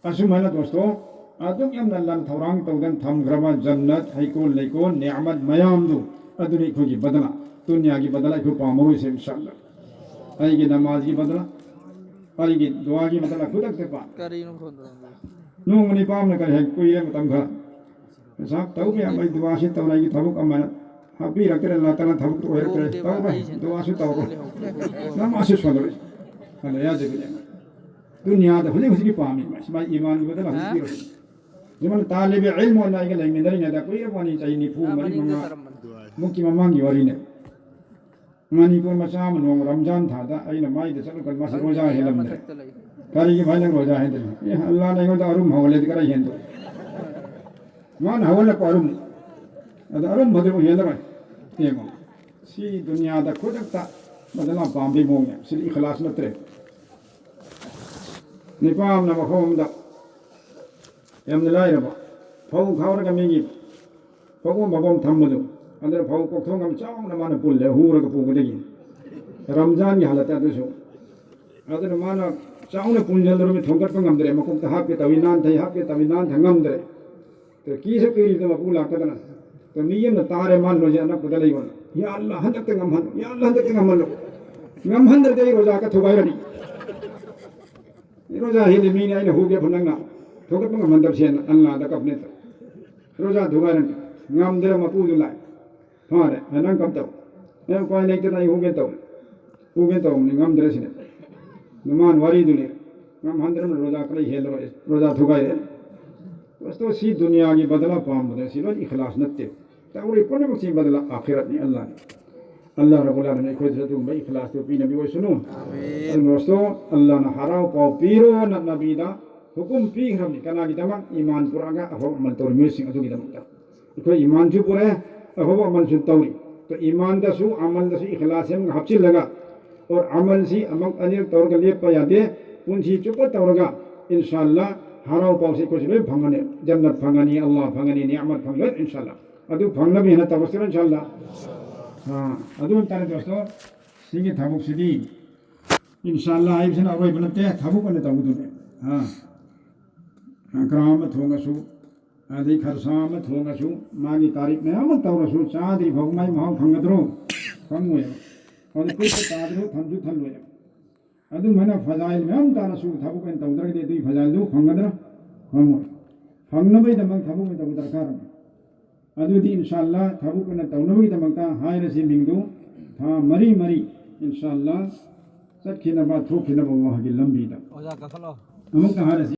असुमना दोस्तों अदुम यमना लन थौरांग तौदन थमग्रबा जन्नत हैकोल लेकोल निअमत मयामदु अदुनि खुगी बदला दुनिया की बदला खु पामोय से इंशाअल्लाह आई की नमाज की बदला आई की दुआ की बदला खुदक ते पा करीनो फोन नोंगनि पाम ने करे कुई मतम घर साहब तौ पे अमई दुआ से तौलाई की थबुक अमन हाबी रखरे अल्लाह ताला थबुक तो रखरे तौ पे दुआ से तौ नमाज से सुन रे अल्लाह या दे दुनिया द हुले हुसी की पामी मा ईमान की बदला हुसी रो जिमन तालिब इल्म वला के लेंगे दरी ने दा कोई पानी चाहिए नि फू मरी मंगा मुक्की ममांगी वाली ने मणिपुर मचा मनों रमजान था दा अइना माई दे चलो कल मास रोजा हेलम दे करी की भाई रोजा है दे ये अल्लाह ने को अरुम हवले दे करा हेंदो मान हवले को अरुम भदे को हेंदो ये को सी दुनिया दा खुदकता बदला पांबी मोंगे सी इखलास नत्रे निपाम न मखोम दा यमन लाइरबा फौ खावर का मिगी फौ मबम थमदो अंदर फौ को थोंग हम चाव न मान पुल ले हुर का पुगदेगी रमजान की हालत अदसो अदर मान चाव न पुल जंदर में थोंगत को ngam दरे मकुम हाप के तविनान थे हाप के तविनान ngam दरे तो की से पीरी तो पुल आकदना तो नियम न तारे मान लो जना पुदलै वन या अल्लाह हदक ngam हन या अल्लाह हदक ngam हन दरे रोजा का थुबाई रनी रोजा ही मीन आइने हो गया फनंगा थोकत में मंदर से अल्लाह दा कपने रोजा धुबारन ngam दरे मपू दुलाई हां रे नंग कब तो ए कोई नहीं तो नहीं हो गया तो ngam दरे से नुमान वारी दुले ngam हंदर में रोजा कले हेल रोजा धुगाई दोस्तों सी दुनिया की बदला पाम बदले सी लो इखलास नत्ते तावरी पुण्य मुक्ति बदला आखिरत में अल्लाह रब्बुल आलमीन को जतु भाई इखलास तो पी नबी को सुनो आमीन दोस्तों अल्लाह ने हराओ पाओ पीरो नबी दा hukum pi khram ni kana gi dama iman puraga aho amal tor mi sing adu gi dama ko iman ju pura aho amal sun tawi to iman da su amal da su ikhlas em hapchil laga और अमल सी अमक अनिल तौर का लिए पयाते पुंसी चुप तौर का इंशाल्लाह हराव पाव से कुछ भी भंगने जन्नत भंगनी अल्लाह भंगनी नियामत भंगल इंशाल्लाह अदु भंगना भी है तवस्सुर इंशाल्लाह हाँ अदु तारे दोस्तों सिंगे थाबुक सिदी इंशाल्लाह आई बिसन अवय बनते थाबुक ने ताबुक दे हाँ क्राम थोंगसु आदि खरसाम थोंगसु मागी तारीख में हम तौरसु चादरी भगमाई महा भंगद्रो भंगवे और कोई तो तादरो थंजु थल्लो है अदु मना फजाइल में हम तारसु थाबु पेन तौदर के दे फजाइल दो फंगदरा फंगो फंगनबे दमक थाबु में तौदर कार अदु दी इंशाल्लाह थाबु पेन तौनबे दमक ता हाय रसी मिंगदो था मरी मरी इंशाल्लाह सखिना बा थोखिना अल्लाह की लंबी दा ओजा कखलो अमुक हाय